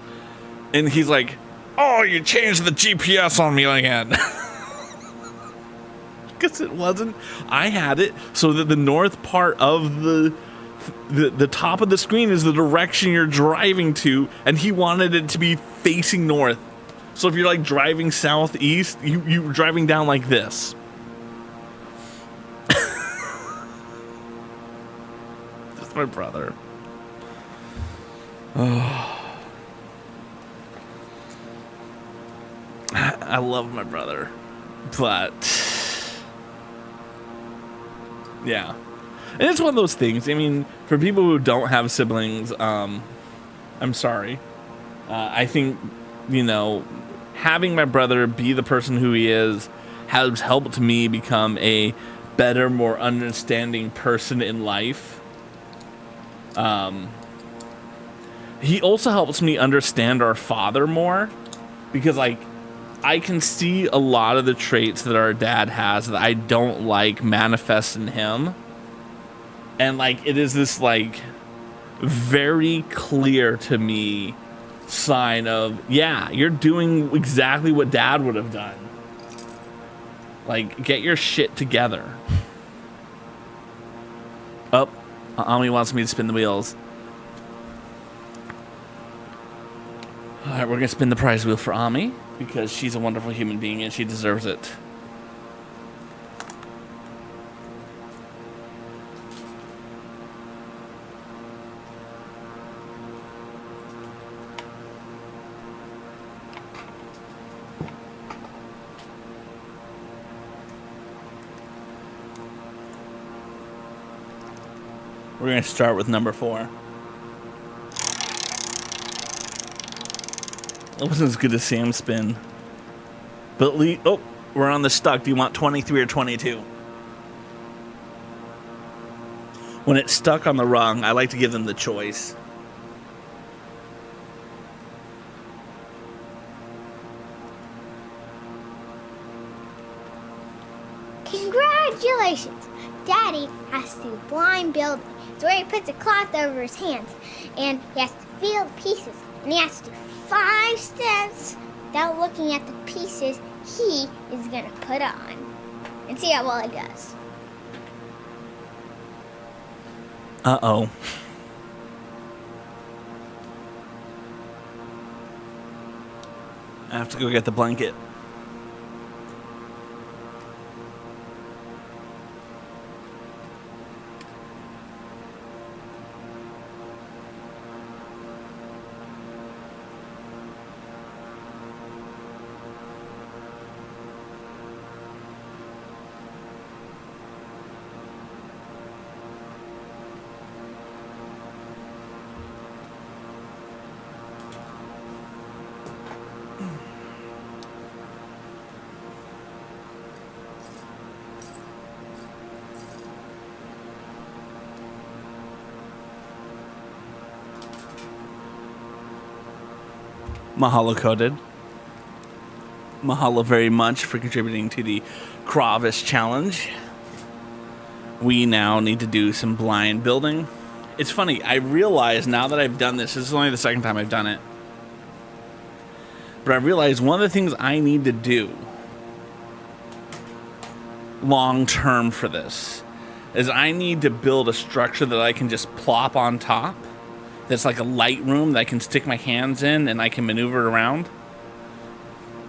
And he's like, oh, you changed the GPS on me again. Because it wasn't. I had it so that the north part of the top of the screen is the direction you're driving to, and he wanted it to be facing north. So if you're, like, driving southeast, you're driving down like this. That's my brother. Oh. I love my brother, but yeah. And it's one of those things. I mean, for people who don't have siblings, I'm sorry. I think, you know, having my brother be the person who he is has helped me become a better, more understanding person in life. He also helps me understand our father more, because, like, I can see a lot of the traits that our dad has that I don't like manifest in him. And, like, it is this, like, very clear to me sign of, yeah, you're doing exactly what dad would have done. Like, get your shit together. Oh, Ami wants me to spin the wheels. All right, we're going to spin the prize wheel for Ami, because she's a wonderful human being and she deserves it. We're going to start with number 4. It wasn't as good as Sam's spin. But oh, we're on the stuck. Do you want 23 or 22? when it's stuck on the rung, I like to give them the choice. Congratulations! Daddy has to do blind building. It's where he puts a cloth over his hands, and he has to feel the pieces, and he has to do 5 steps without looking at the pieces he is gonna put on, and see how well he does. Uh-oh. I have to go get the blanket. Mahalo coded. Mahalo very much for contributing to the Kravis challenge. We now need to do some blind building. It's funny, I realize now that I've done this is only the second time I've done it. But I realize one of the things I need to do long term for this is I need to build a structure that I can just plop on top. That's like a light room that I can stick my hands in and I can maneuver it around.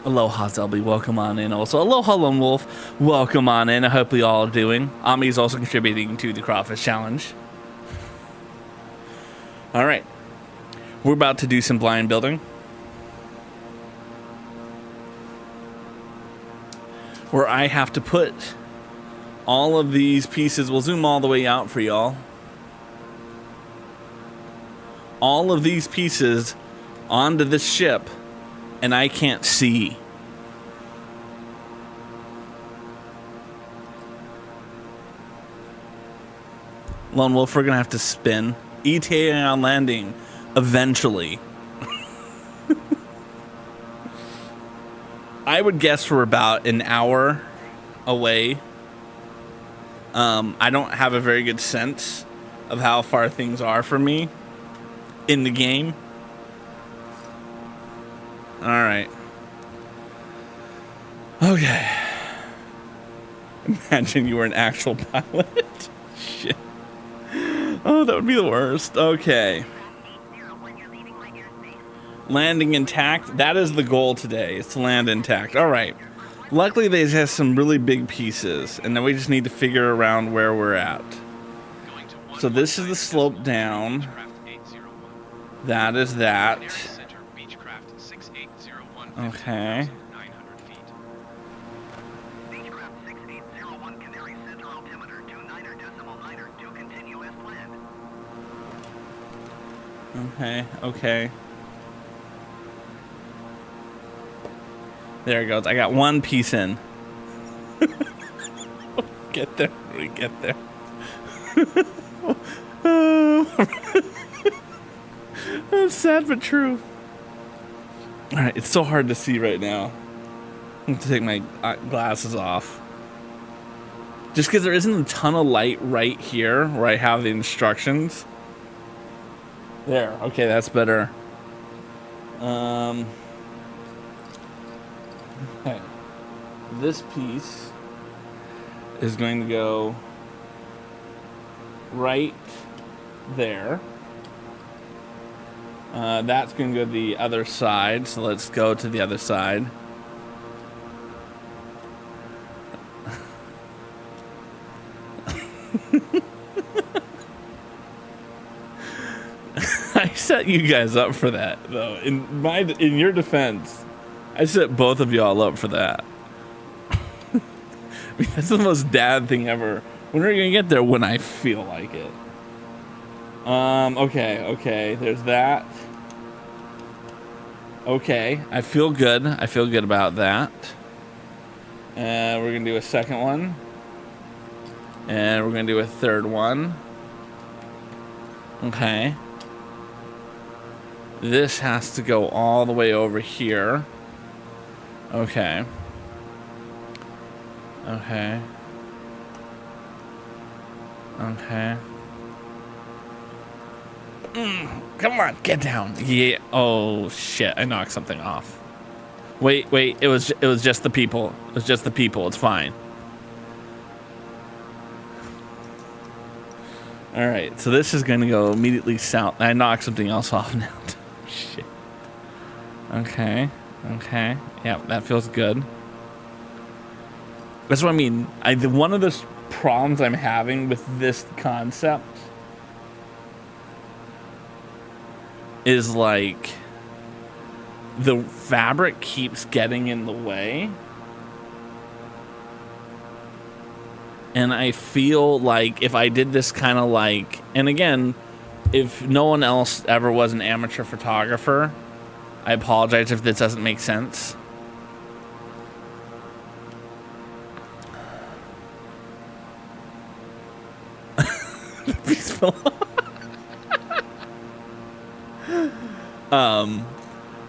Aloha, Zelby. Welcome on in. Also, aloha, Lone Wolf. Welcome on in. I hope we all are doing. Ami is also contributing to the Crawfish Challenge. All right. We're about to do some blind building. Where I have to put all of these pieces. We'll zoom all the way out for y'all. All of these pieces onto this ship, and I can't see. Lone Wolf, we're gonna have to spin. ETA on landing, eventually. I would guess we're about an hour away. I don't have a very good sense of how far things are for me in the game. All right. Okay. Imagine you were an actual pilot. Shit. Oh, that would be the worst. Okay. Landing intact. That is the goal today, is to land intact. All right. Luckily, they have some really big pieces, and then we just need to figure around where we're at. So this is the slope down. That is that. Okay. Okay, okay. There it goes. I got one piece in. Get there. We get there. That's sad but true. Alright, it's so hard to see right now. I have to take my glasses off. Just because there isn't a ton of light right here where I have the instructions. There. Okay, that's better. Okay. This piece is going to go right there. That's going to go to the other side, so let's go to the other side. I set you guys up for that, though. In your defense, I set both of y'all up for that. I mean, that's the most dad thing ever. When are you gonna get there? When I feel like it. Okay. There's that. Okay, I feel good. I feel good about that. We're gonna do a second one, and we're gonna do a third one. Okay. This has to go all the way over here. Okay. Okay. Okay. Come on, get down. Yeah. Oh shit! I knocked something off. Wait. It was just the people. It was just the people. It's fine. All right. So this is going to go immediately south. I knocked something else off now. Shit. Okay. Okay. Yeah, that feels good. That's what I mean. One of the problems I'm having with this concept is like the fabric keeps getting in the way, and I feel like if I did this kind of like, and again, if no one else ever was an amateur photographer, I apologize if this doesn't make sense.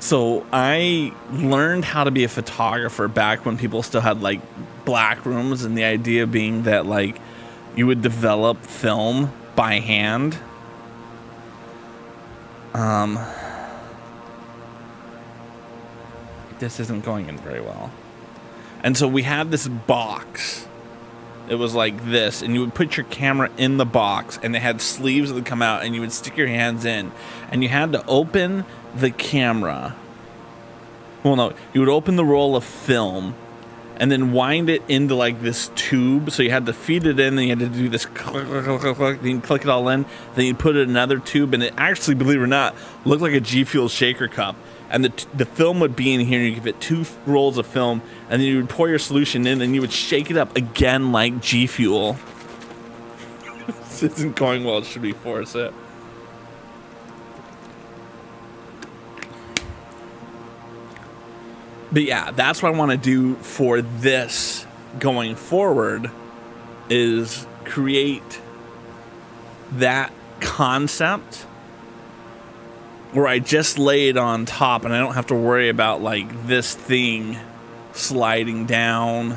So I learned how to be a photographer back when people still had like black rooms, and the idea being that like you would develop film by hand. This isn't going in very well. And so we had this box. It was like this, and you would put your camera in the box, and it had sleeves that would come out, and you would stick your hands in, and you had to open the camera. Well, no, you would open the roll of film and then wind it into like this tube. So you had to feed it in, and you had to do this click, click, click, click, click, then you click it all in, then you put it in another tube, and it actually, believe it or not, looked like a G Fuel shaker cup. And the film would be in here, and you give it 2 rolls of film, and then you would pour your solution in, and you would shake it up again like G Fuel. This isn't going well. Should we force it? But yeah, that's what I want to do for this going forward, is create that concept where I just lay it on top and I don't have to worry about like this thing sliding down.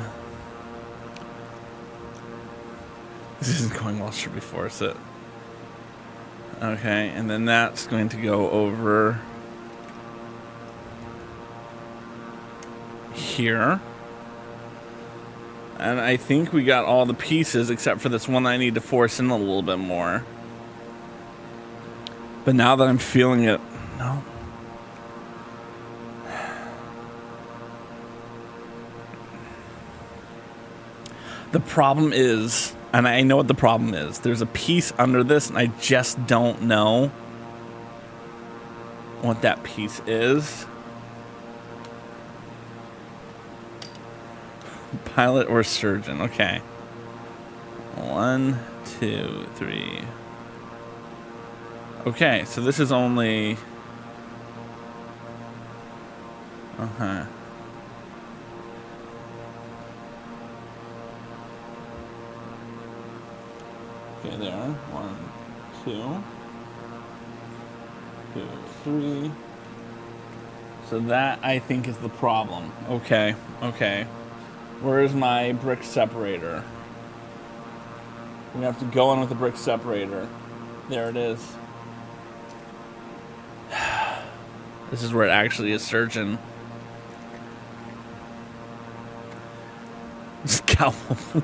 This isn't going well. Should we force it? Okay, and then that's going to go over here. And I think we got all the pieces except for this one I need to force in a little bit more. But now that I'm feeling it, no. The problem is, and I know what the problem is, there's a piece under this and I just don't know what that piece is. Pilot or surgeon, okay. 1, 2, 3. Okay, so this is only... Okay. Okay, there. 1, 2. 2, 3. So that, I think, is the problem. Okay, okay. Where's my brick separator? We have to go in with the brick separator. There it is. This is where it actually is surgeon. Scalpel.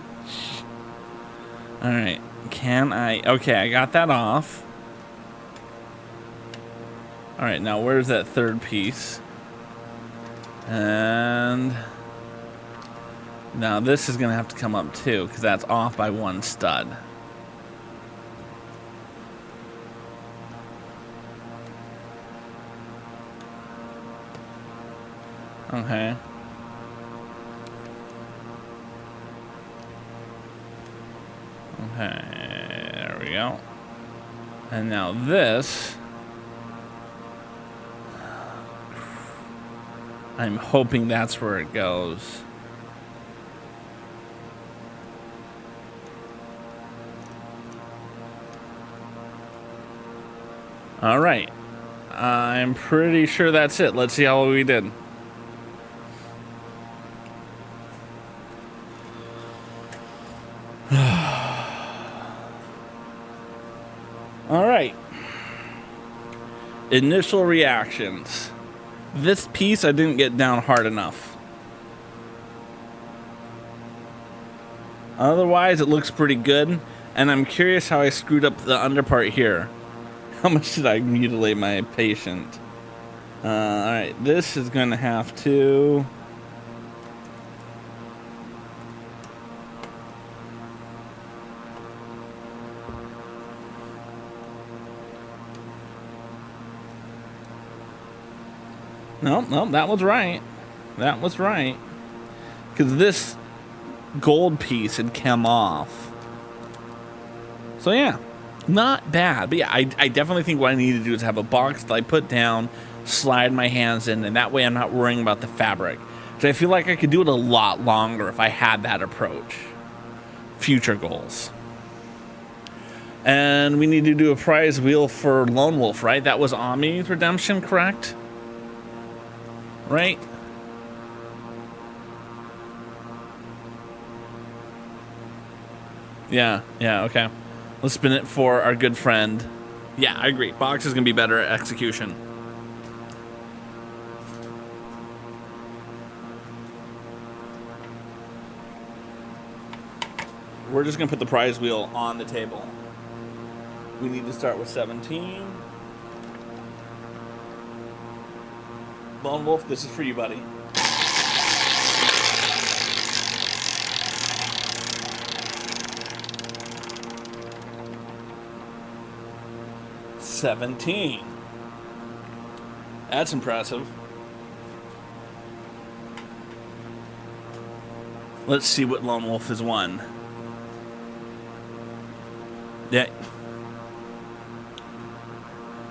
Alright. Can I... Okay, I got that off. Alright, now where's that third piece? And... now this is going to have to come up too, because that's off by 1 stud. Okay. Okay, there we go. And now this, I'm hoping that's where it goes. All right. I'm pretty sure that's it. Let's see how we did. All right. Initial reactions. This piece I didn't get down hard enough. Otherwise, it looks pretty good. And I'm curious how I screwed up the under part here. How much did I mutilate my patient? Alright, this is going to have to... No, that was right. That was right. Because this gold piece had come off. So yeah, not bad. But yeah, I definitely think what I need to do is have a box that I put down, slide my hands in, and that way I'm not worrying about the fabric. So I feel like I could do it a lot longer if I had that approach. Future goals. And we need to do a prize wheel for Lone Wolf, right? That was Ami's redemption, correct? Right? Yeah, okay. Let's spin it for our good friend. Yeah, I agree. Box is going to be better at execution. We're just going to put the prize wheel on the table. We need to start with 17. Lone Wolf, this is for you, buddy. $17. That's impressive. Let's see what Lone Wolf has won. Yeah.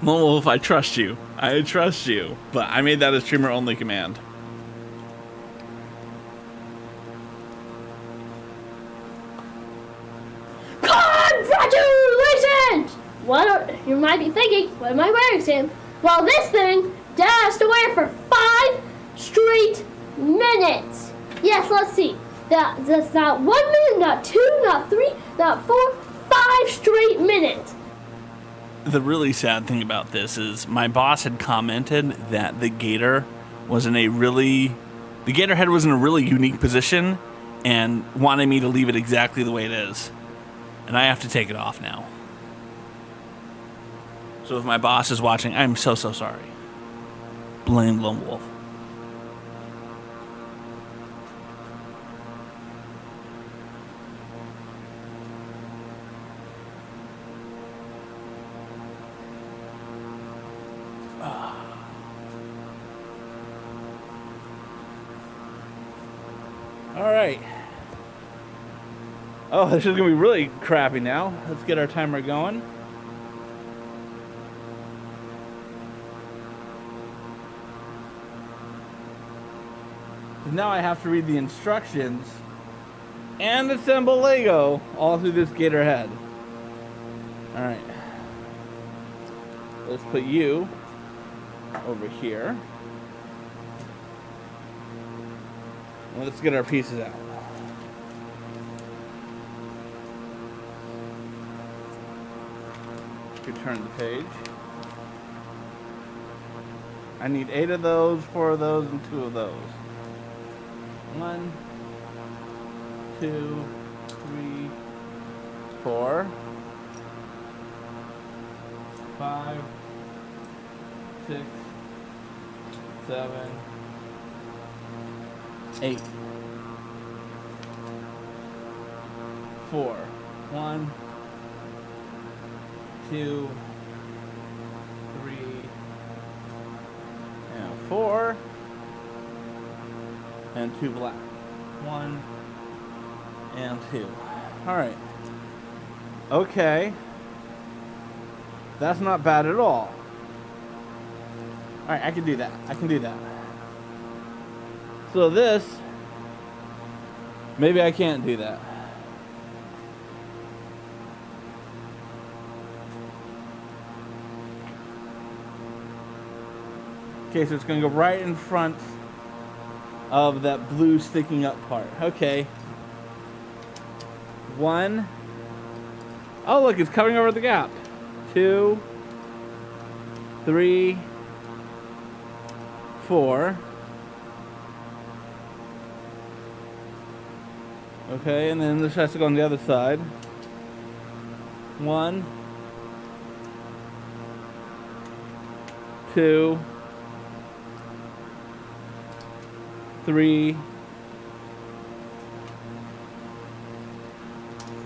Lone Wolf, I trust you. I trust you. But I made that a streamer only command. Congratulations! You might be thinking, what am I wearing, Sam? Well, this thing has to wear for 5 straight minutes. Yes, let's see. That's not 1 minute, not 2, not 3, not 4, 5 straight minutes. The really sad thing about this is my boss had commented that the gator was in a really... The gator head was in a really unique position and wanted me to leave it exactly the way it is. And I have to take it off now. So if my boss is watching, I'm so sorry. Blame Lone Wolf. All right. Oh, this is gonna be really crappy now. Let's get our timer going. Now I have to read the instructions and assemble Lego all through this gator head. All right. Let's put you over here. Let's get our pieces out. Return the page. I need 8 of those, 4 of those, and 2 of those. 1, 2, 3, 4, 5, 6, 7, 8. 4. 1, 2, 3, and 4. And 2 black. 1 and 2. Alright. Okay. That's not bad at all. Alright, I can do that. I can do that. So this, maybe I can't do that. Okay, so it's gonna go right in front of that blue sticking up part. Okay. 1. Oh, look, it's coming over the gap. 2, 3, 4. Okay, and then this has to go on the other side. 1, 2, 3,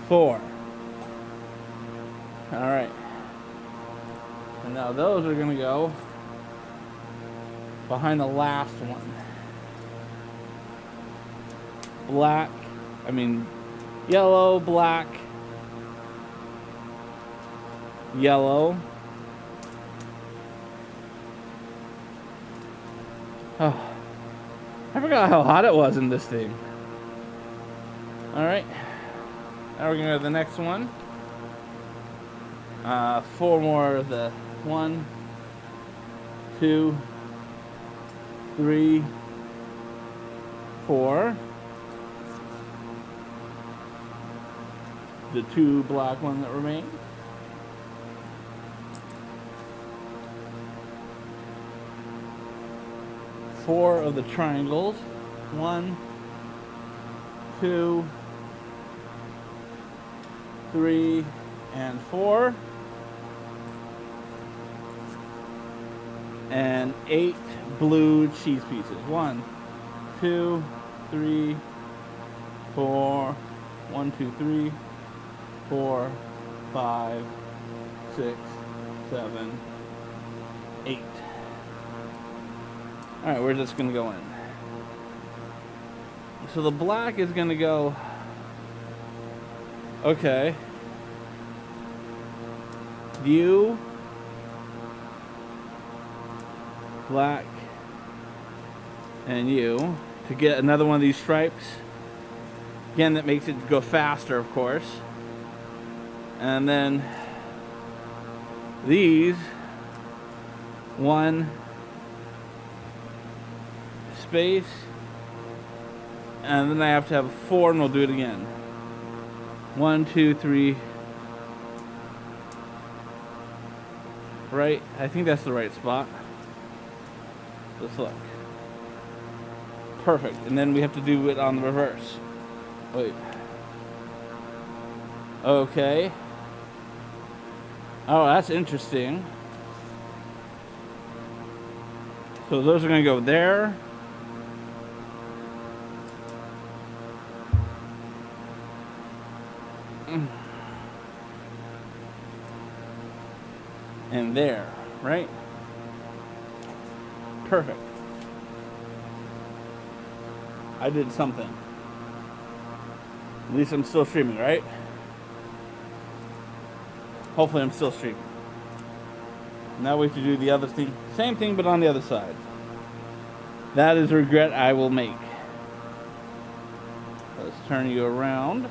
4. All right. And now those are gonna go behind the last one. Yellow, black, yellow. Oh, I forgot how hot it was in this thing. All right, now we're gonna go to the next one. 4 more of the 1, 2, 3, 4. The 2 black ones that remain. Four of the triangles. 1, 2, 3, and 4. And 8 blue cheese pieces. 1, 2, 3, 4. 1, 2, 3, 4, 5, 6, 7, 8. All right, where's this going to go in? So the black is going to go. Okay. You. Black. And you. To get another one of these stripes. Again, that makes it go faster, of course. And then these 1 space, and then I have to have 4, and we'll do it again. 1, 2, 3. Right? I think that's the right spot. Let's look. Perfect. And then we have to do it on the reverse. Wait. Okay. Oh, that's interesting. So those are going to go there. And there, right? Perfect. I did something. At least I'm still streaming, right? Hopefully I'm still streaming. Now we have to do the other thing. Same thing, but on the other side. That is a regret I will make. Let's turn you around.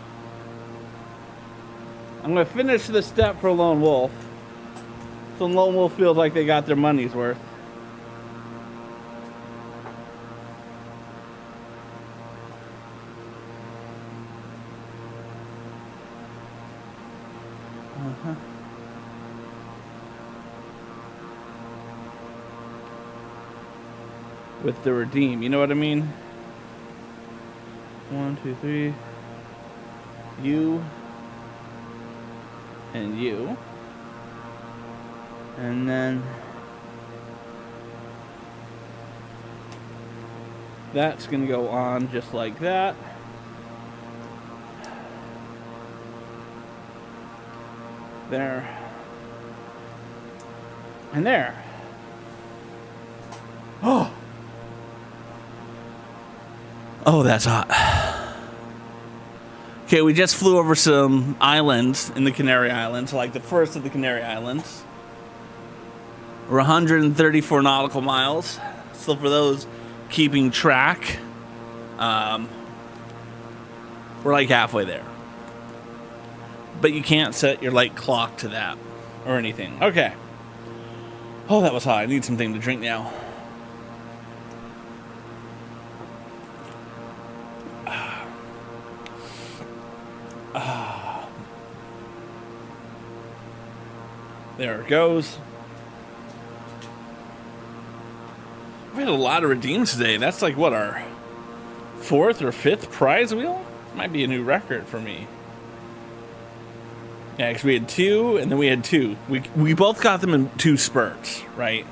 I'm going to finish this step for Lone Wolf. So Lone Wolf feels like they got their money's worth. With the redeem, you know what I mean? 1, 2, 3. You. And you. And then that's gonna go on just like that. There. And there. Oh! Oh, that's hot. Okay, we just flew over some islands in the Canary Islands, like the first of the Canary Islands. We're 134 nautical miles. So for those keeping track, we're like halfway there. But you can't set your like clock to that or anything. Okay. Oh, that was hot. I need something to drink now. There it goes. We had a lot of redeems today. That's like what, our 4th or 5th prize wheel? Might be a new record for me. Yeah, because we had 2 and then we had 2. We both got them in 2 spurts, right?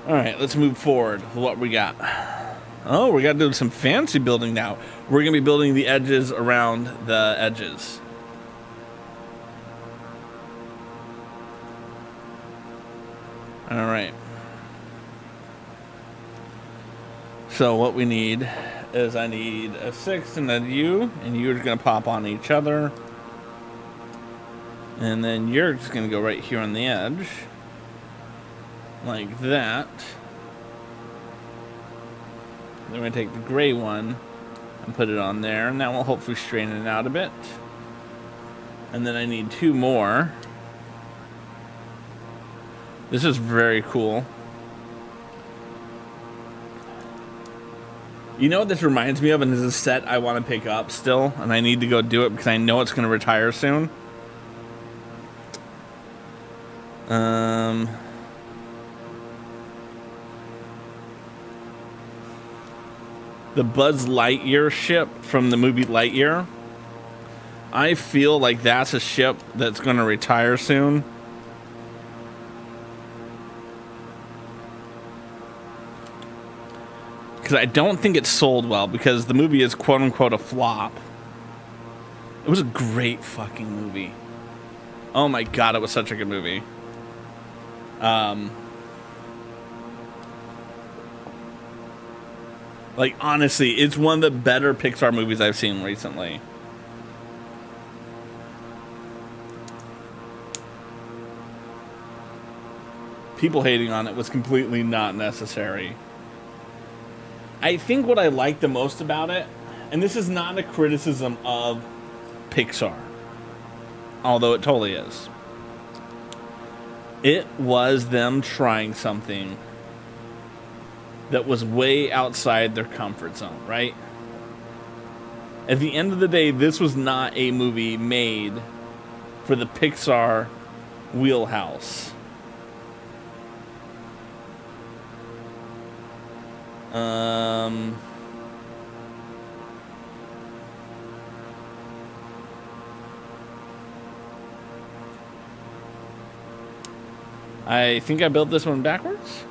Alright, let's move forward with what we got. Oh, we got to do some fancy building now. We're going to be building the edges around the edges. Alright. So what we need is I need a 6 and a U, and you're going to pop on each other. And then you're just going to go right here on the edge. Like that. Then we're going to take the gray one and put it on there, and that will hopefully straighten it out a bit. And then I need 2 more. This is very cool. You know what this reminds me of, and this is a set I want to pick up still, and I need to go do it because I know it's going to retire soon. The Buzz Lightyear ship from the movie Lightyear. I feel like that's a ship that's going to retire soon. Because I don't think it sold well, because the movie is quote-unquote a flop. It was a great fucking movie. Oh my god, it was such a good movie. Like, honestly, it's one of the better Pixar movies I've seen recently. People hating on it was completely not necessary. I think what I like the most about it, and this is not a criticism of Pixar, although it totally is, it was them trying something that was way outside their comfort zone, right? At the end of the day, this was not a movie made for the Pixar wheelhouse. I think I built this one backwards.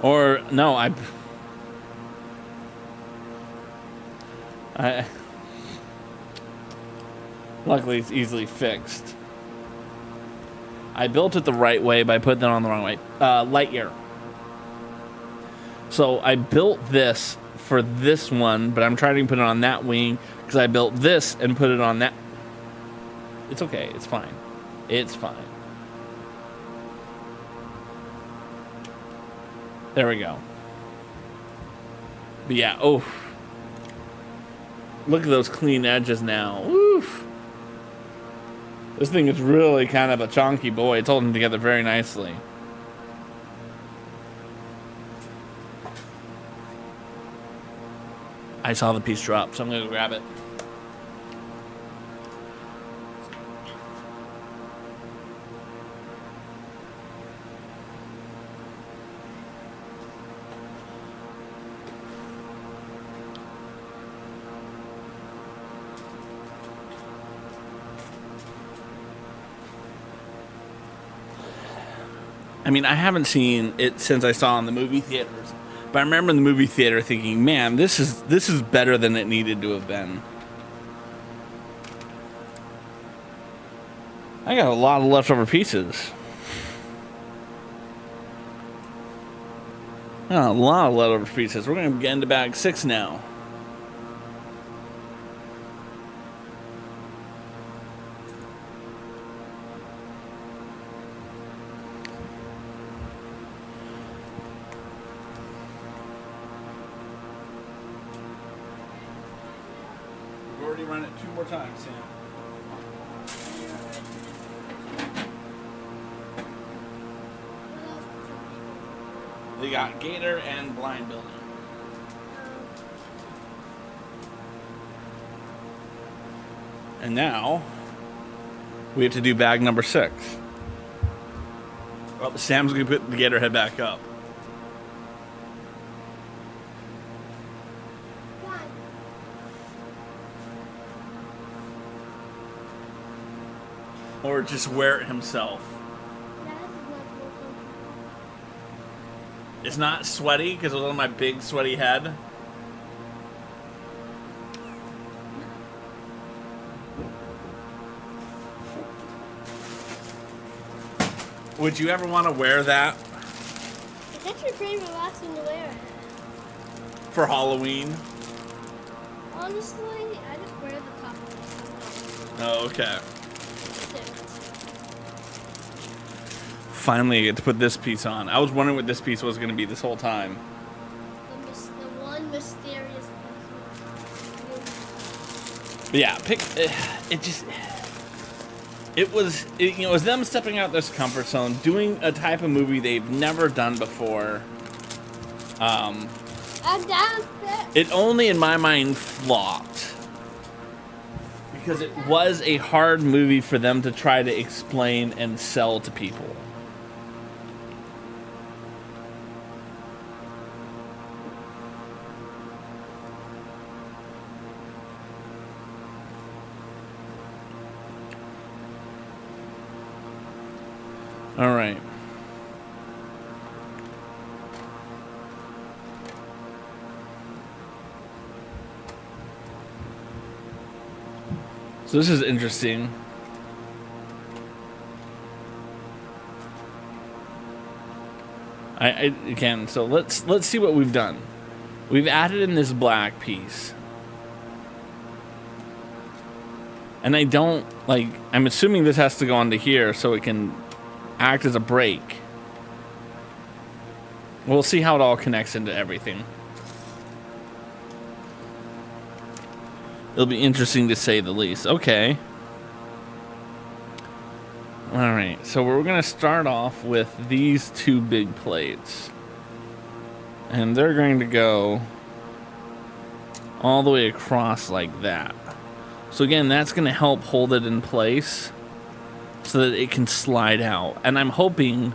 Or no, I luckily it's easily fixed. I built it the right way, but I put that on the wrong way. Lightyear. So I built this for this one, but I'm trying to put it on that wing because I built this and put it on that. It's okay. It's fine. It's fine. There we go. But yeah, oh. Look at those clean edges now. Oof. This thing is really kind of a chunky boy. It's holding together very nicely. I saw the piece drop, so I'm going to grab it. I mean, I haven't seen it since I saw it in the movie theaters, but I remember in the movie theater thinking, man, this is better than it needed to have been. I got a lot of leftover pieces. A lot of leftover pieces. We're going to get into bag 6 now. Run it 2 more times, Sam. They got gator and blind building. And now we have to do bag number 6. Well, Sam's gonna put the gator head back up. Or just wear it himself. It's not sweaty because it was on my big sweaty head. Would you ever want to wear that? It's actually pretty relaxing to wear. For Halloween? Honestly, I just wear the top. Oh, okay. Finally, I get to put this piece on. I was wondering what this piece was going to be this whole time. The one mysterious piece. But yeah, it was them stepping out this comfort zone, doing a type of movie they've never done before. It only, in my mind, flopped because it was a hard movie for them to try to explain and sell to people. All right. So this is interesting. Again, so let's see what we've done. We've added in this black piece. And I'm assuming this has to go onto here so it can act as a brake. We'll see how it all connects into everything. It'll be interesting to say the least. Okay. Alright, so we're going to start off with these 2 big plates. And they're going to go all the way across like that. So again, that's going to help hold it in place so that it can slide out. And I'm hoping,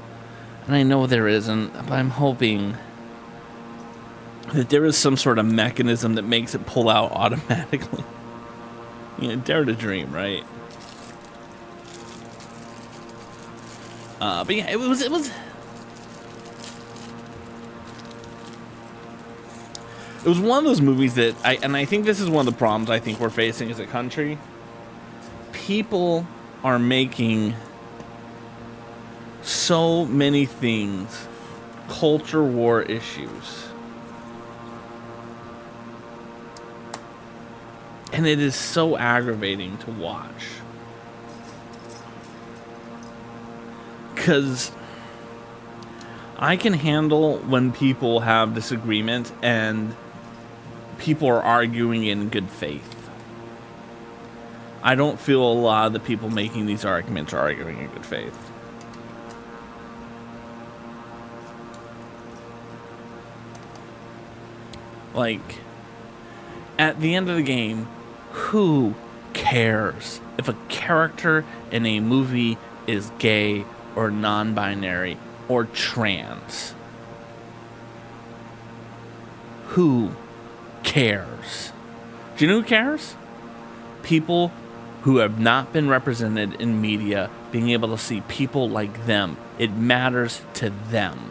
and I know there isn't, but I'm hoping that there is some sort of mechanism that makes it pull out automatically. Dare to dream, right? But yeah, it was one of those movies that I think this is one of the problems I think we're facing as a country. People are making so many things culture war issues. And it is so aggravating to watch. Because I can handle when people have disagreement and people are arguing in good faith. I don't feel a lot of the people making these arguments are arguing in good faith. Like, at the end of the game, who cares if a character in a movie is gay or non-binary or trans? Who cares? Do you know who cares? People who have not been represented in media being able to see people like them. It matters to them.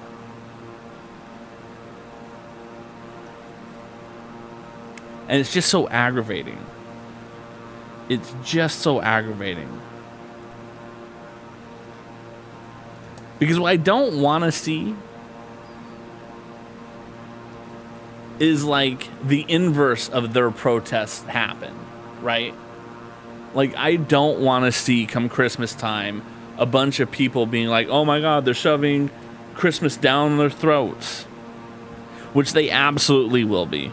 And it's just so aggravating. It's just so aggravating. Because what I don't want to see is like the inverse of their protests happen, right? Like, I don't want to see come Christmas time a bunch of people being like, oh my God, they're shoving Christmas down their throats. Which they absolutely will be.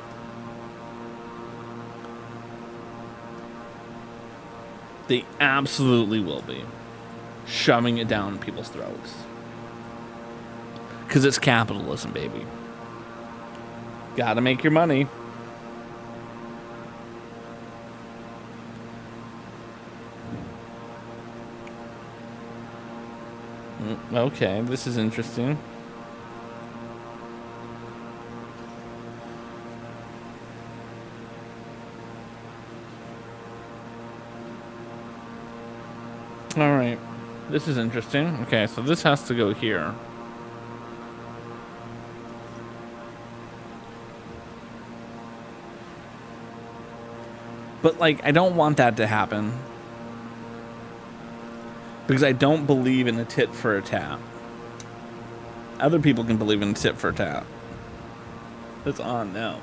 They absolutely will be shoving it down people's throats. Because it's capitalism, baby. Gotta make your money. Okay, this is interesting. All right, this is interesting. Okay, so this has to go here. But, like, I don't want that to happen. Because I don't believe in a tit for a tat. Other people can believe in a tit for a tat. That's on them.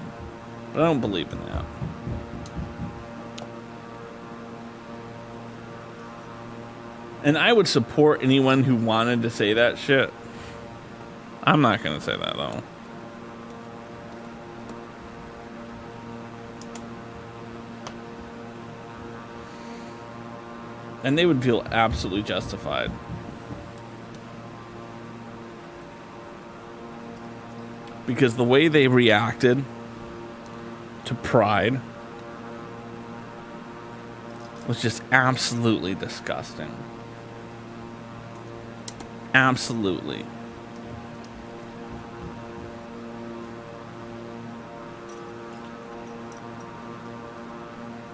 But I don't believe in that. And I would support anyone who wanted to say that shit. I'm not going to say that, though. And they would feel absolutely justified. Because the way they reacted to Pride was just absolutely disgusting. Absolutely.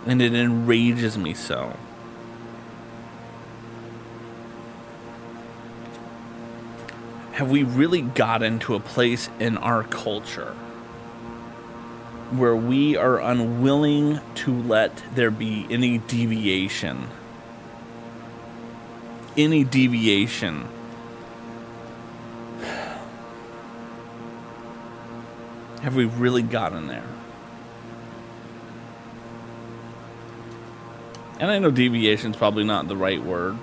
And it enrages me so. Have we really gotten to a place in our culture where we are unwilling to let there be any deviation? Any deviation. Have we really gotten there? And I know deviation is probably not the right word.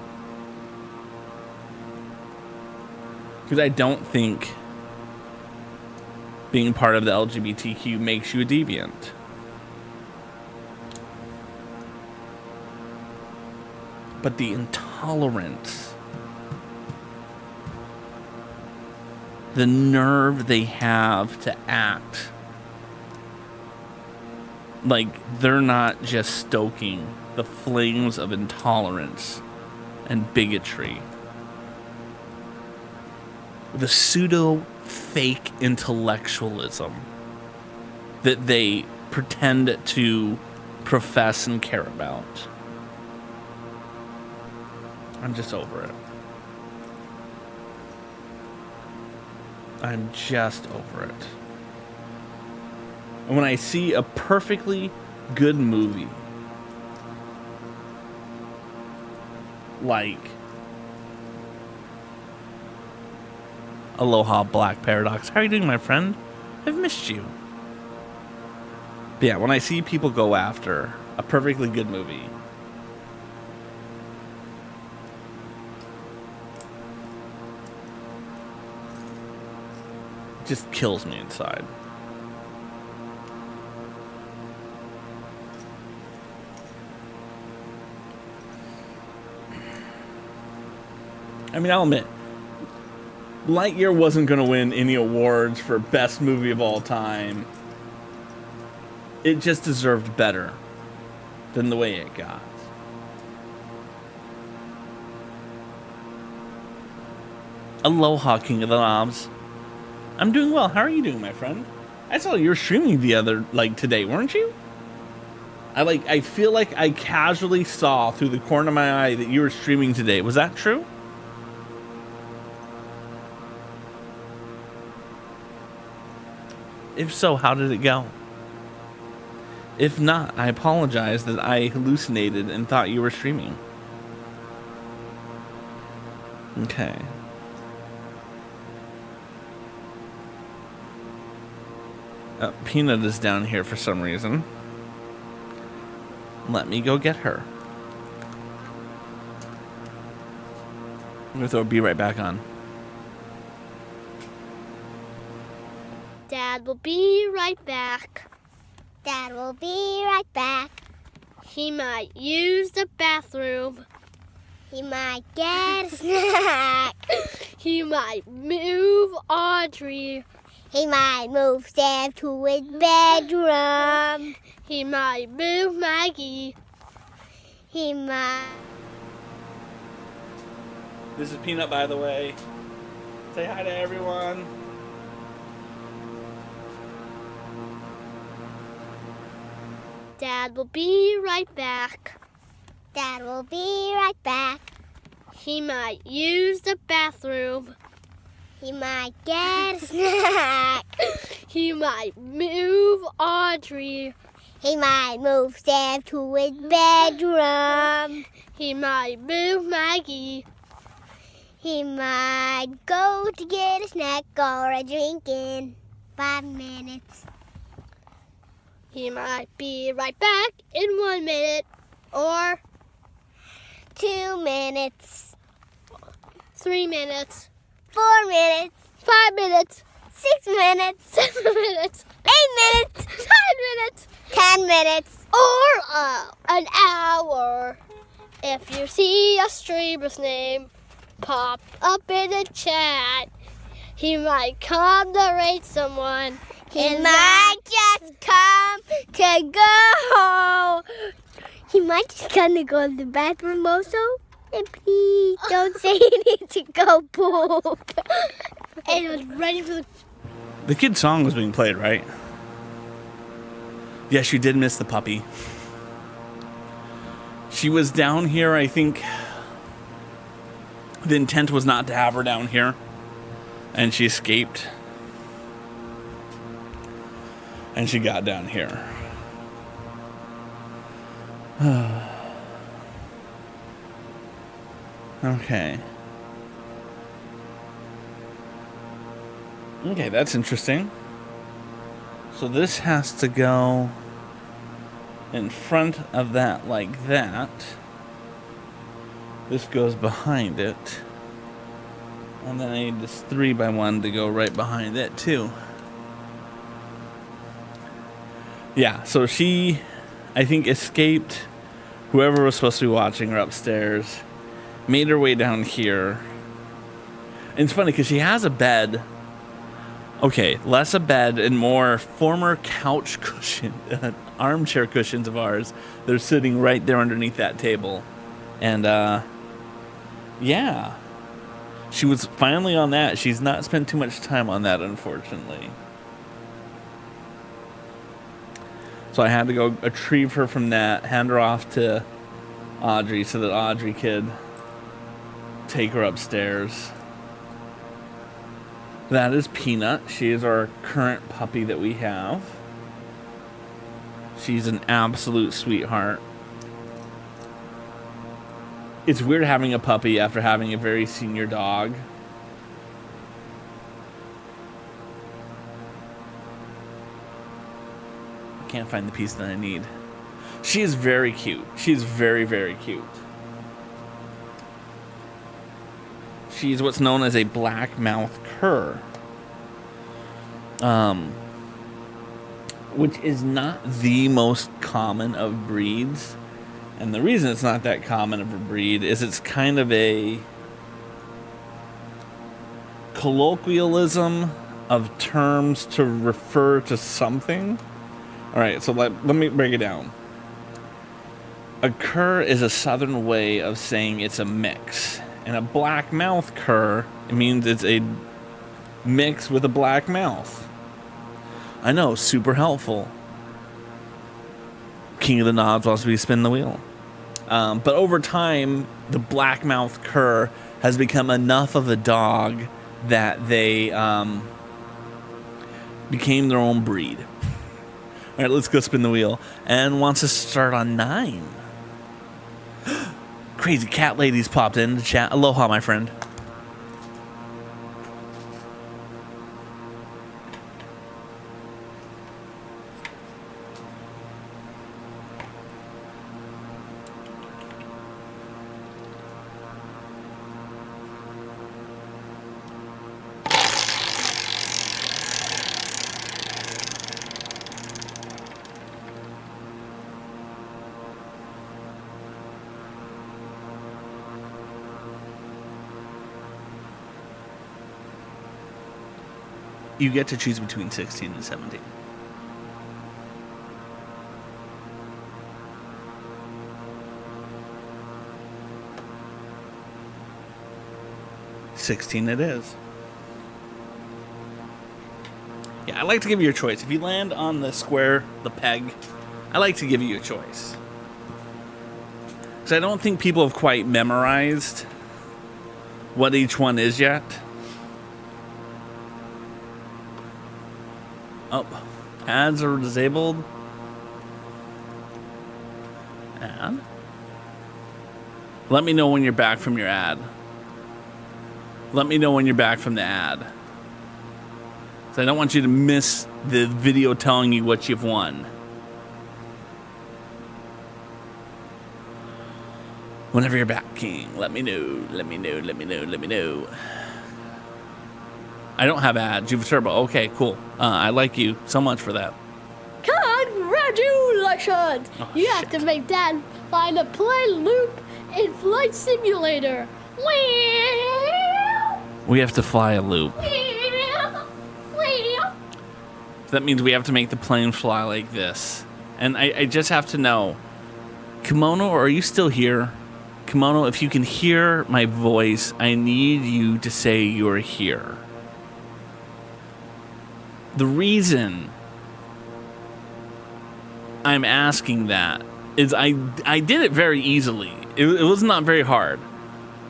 Because I don't think being part of the LGBTQ makes you a deviant. But the intolerance, the nerve they have to act like they're not just stoking the flames of intolerance and bigotry. The pseudo fake intellectualism that they pretend to profess and care about. I'm just over it. I'm just over it. And when I see a perfectly good movie like Aloha Black Paradox. How are you doing, my friend? I've missed you. But yeah, when I see people go after a perfectly good movie, it just kills me inside. I mean, I'll admit, Lightyear wasn't going to win any awards for best movie of all time. It just deserved better than the way it got. Aloha, King of the Knobs. I'm doing well. How are you doing, my friend? I saw you were streaming today, weren't you? I feel like I casually saw through the corner of my eye that you were streaming today. Was that true? If so, how did it go? If not, I apologize that I hallucinated and thought you were streaming. Okay. Peanut is down here for some reason. Let me go get her. I'm going to throw B right back on. Dad will be right back. Dad will be right back. He might use the bathroom. He might get a snack. He might move Audrey. He might move Sam to his bedroom. He might move Maggie. He might... This is Peanut, by the way. Say hi to everyone. Dad will be right back. Dad will be right back. He might use the bathroom. He might get a snack. He might move Audrey. He might move Sam to his bedroom. He might move Maggie. He might go to get a snack or a drink in 5 minutes. He might be right back in 1 minute or 2 minutes. 3 minutes. 4 minutes. 5 minutes. 6 minutes. 7 minutes. 8 minutes. 9 minutes. 10 minutes. Or an hour. If you see a streamer's name pop up in the chat, he might come to rate someone. He might just come to go. He might just come to go to the bathroom also. And please don't say you need to go poop. And it was ready for The kid's song was being played, right? Yes, you did miss the puppy. She was down here, I think. The intent was not to have her down here. And she escaped. And she got down here. Okay. Okay, that's interesting. So this has to go in front of that like that. This goes behind it. And then I need this 3x1 to go right behind it too. Yeah, so she, I think, escaped whoever was supposed to be watching her upstairs, made her way down here. And it's funny because she has a bed. Okay, less a bed and more former couch cushion, armchair cushions of ours. They're sitting right there underneath that table. And, yeah. She was finally on that. She's not spent too much time on that, unfortunately. So I had to go retrieve her from that, hand her off to Audrey so that Audrey could take her upstairs. That is Peanut. She is our current puppy that we have. She's an absolute sweetheart. It's weird having a puppy after having a very senior dog. Can't find the piece that I need. She is very cute. She's very, very cute. She's what's known as a black mouth cur. Which is not the most common of breeds. And the reason it's not that common of a breed is it's kind of a colloquialism of terms to refer to something. All right, so let me break it down. A cur is a southern way of saying it's a mix. And a black mouth cur, it means it's a mix with a black mouth. I know, super helpful. King of the Knobs wants me to spin the wheel. But over time, the black mouth cur has become enough of a dog that they became their own breed. All right, let's go spin the wheel. And wants to start on 9. Crazy cat lady's popped in the chat. Aloha, my friend. You get to choose between 16 and 17. $16 it is. Yeah, I like to give you a choice. If you land on the square, the peg, I like to give you a choice. Because I don't think people have quite memorized what each one is yet. Oh, ads are disabled. Ad. Let me know when you're back from your ad. Let me know when you're back from the ad. So I don't want you to miss the video telling you what you've won. Whenever you're back, King, let me know. Let me know. Let me know. Let me know. I don't have ads. You have turbo. Okay, cool. I like you so much for that. Congratulations! Oh, you have to make Dad find a play loop in Flight Simulator. We have to fly a loop. That means we have to make the plane fly like this. And I just have to know, Kimono, are you still here? Kimono, if you can hear my voice, I need you to say you're here. The reason I'm asking that is I did it very easily. It was not very hard.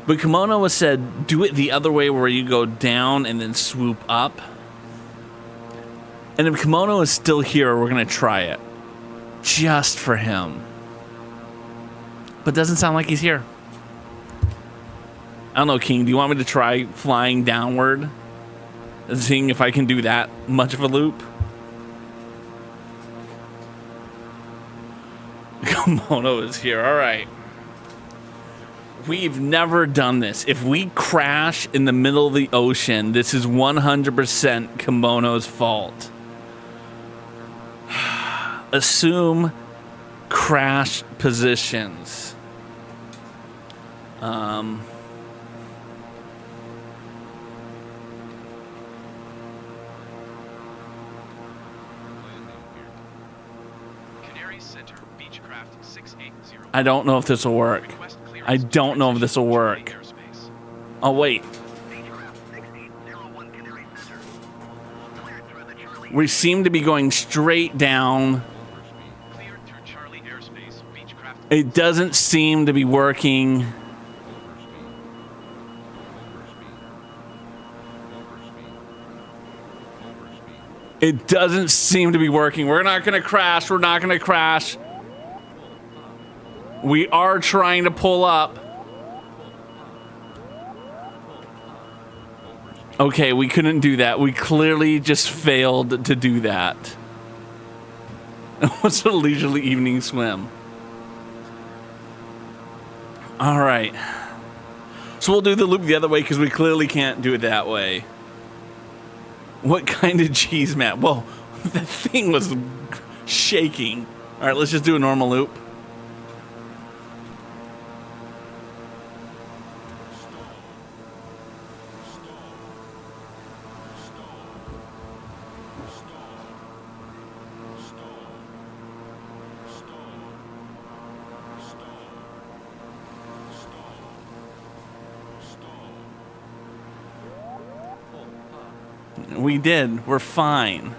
But Kimono was said, do it the other way where you go down and then swoop up. And if Kimono is still here, we're going to try it. Just for him. But doesn't sound like he's here. I don't know, King. Do you want me to try flying downward? And seeing if I can do that much of a loop? Kimono is here. All right. We've never done this. If we crash in the middle of the ocean, this is 100% Kimono's fault. Assume crash positions. Canary Center, Beechcraft 680. I don't know if this will work. I don't know if this will work. Oh, wait. We seem to be going straight down. It doesn't seem to be working. It doesn't seem to be working. We're not going to crash. We're not going to crash. We are trying to pull up. Okay, we couldn't do that. We clearly just failed to do that. What's a leisurely evening swim? All right. So we'll do the loop the other way because we clearly can't do it that way. What kind of cheese mat? Whoa, the thing was shaking. All right, let's just do a normal loop. We did. We're fine.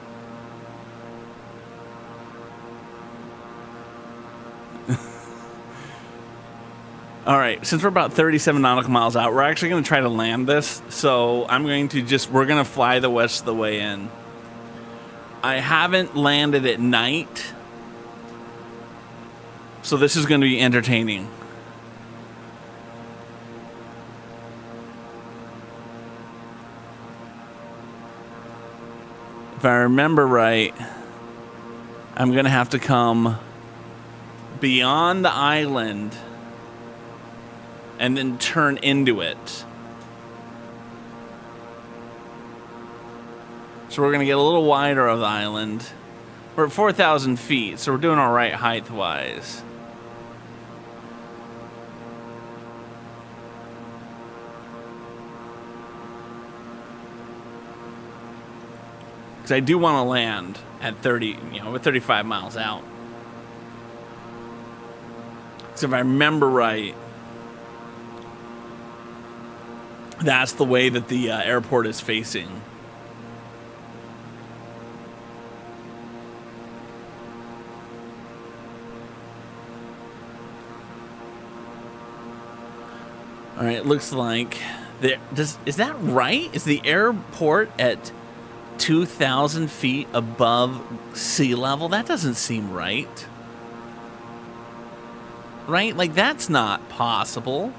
All right, since we're about 37 nautical miles out, we're actually going to try to land this. So I'm going to we're going to fly the rest of the way in. I haven't landed at night. So this is going to be entertaining. If I remember right, I'm going to have to come beyond the island and then turn into it. So we're going to get a little wider of the island. We're at 4,000 feet, so we're doing all right height-wise. Because I do want to land at 30, we're 35 miles out. So if I remember right, that's the way that the airport is facing. All right, it looks like is that right? Is the airport at 2,000 feet above sea level? That doesn't seem right. Right? Like, that's not possible.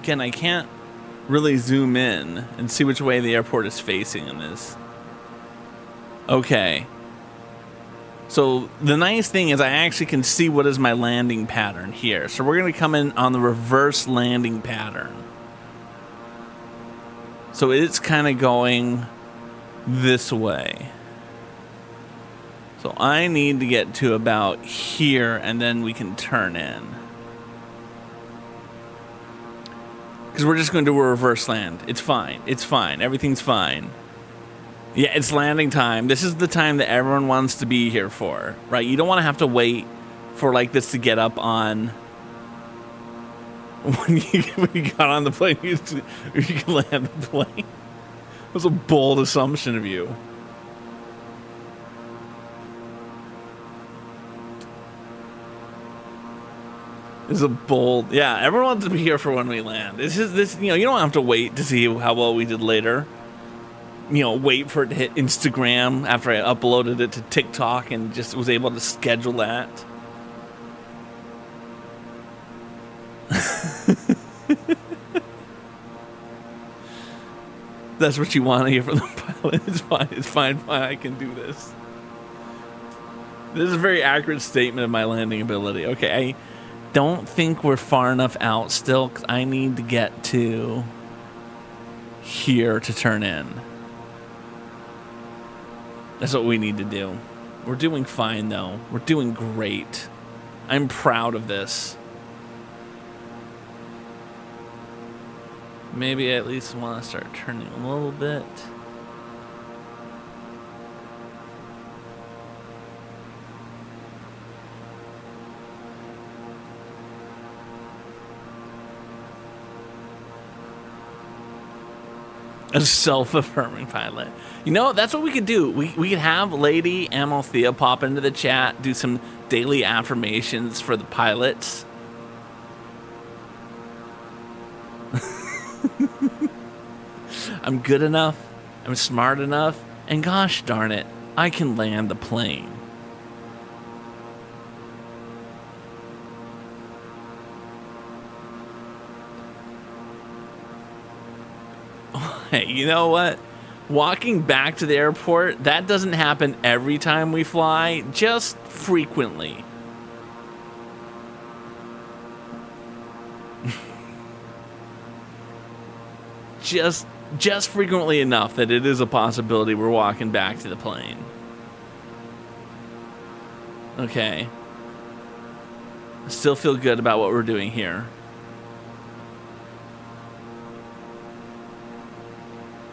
Again, I can't really zoom in and see which way the airport is facing in this. Okay. So the nice thing is I actually can see what is my landing pattern here. So we're going to come in on the reverse landing pattern. So it's kind of going this way. So I need to get to about here and then we can turn in. Because we're just going to do a reverse land. It's fine. It's fine. Everything's fine. Yeah, it's landing time. This is the time that everyone wants to be here for, right? You don't want to have to wait for like this to get up on when you got on the plane. You can land the plane. It was a bold assumption of you. It's a bold, yeah. Everyone wants to be here for when we land. This, you don't have to wait to see how well we did later. Wait for it to hit Instagram after I uploaded it to TikTok and just was able to schedule that. That's what you want to hear from the pilot. It's fine. I can do this. This is a very accurate statement of my landing ability. Okay, I don't think we're far enough out still, because I need to get to here to turn in. That's what we need to do. We're doing fine, though. We're doing great. I'm proud of this. Maybe I at least want to start turning a little bit. A self-affirming pilot. That's what we could do. We could have Lady Amalthea pop into the chat, do some daily affirmations for the pilots. I'm good enough. I'm smart enough. And gosh darn it, I can land the plane. Hey, you know what? Walking back to the airport, that doesn't happen every time we fly, just frequently. just frequently enough that it is a possibility we're walking back to the plane. Okay. I still feel good about what we're doing here.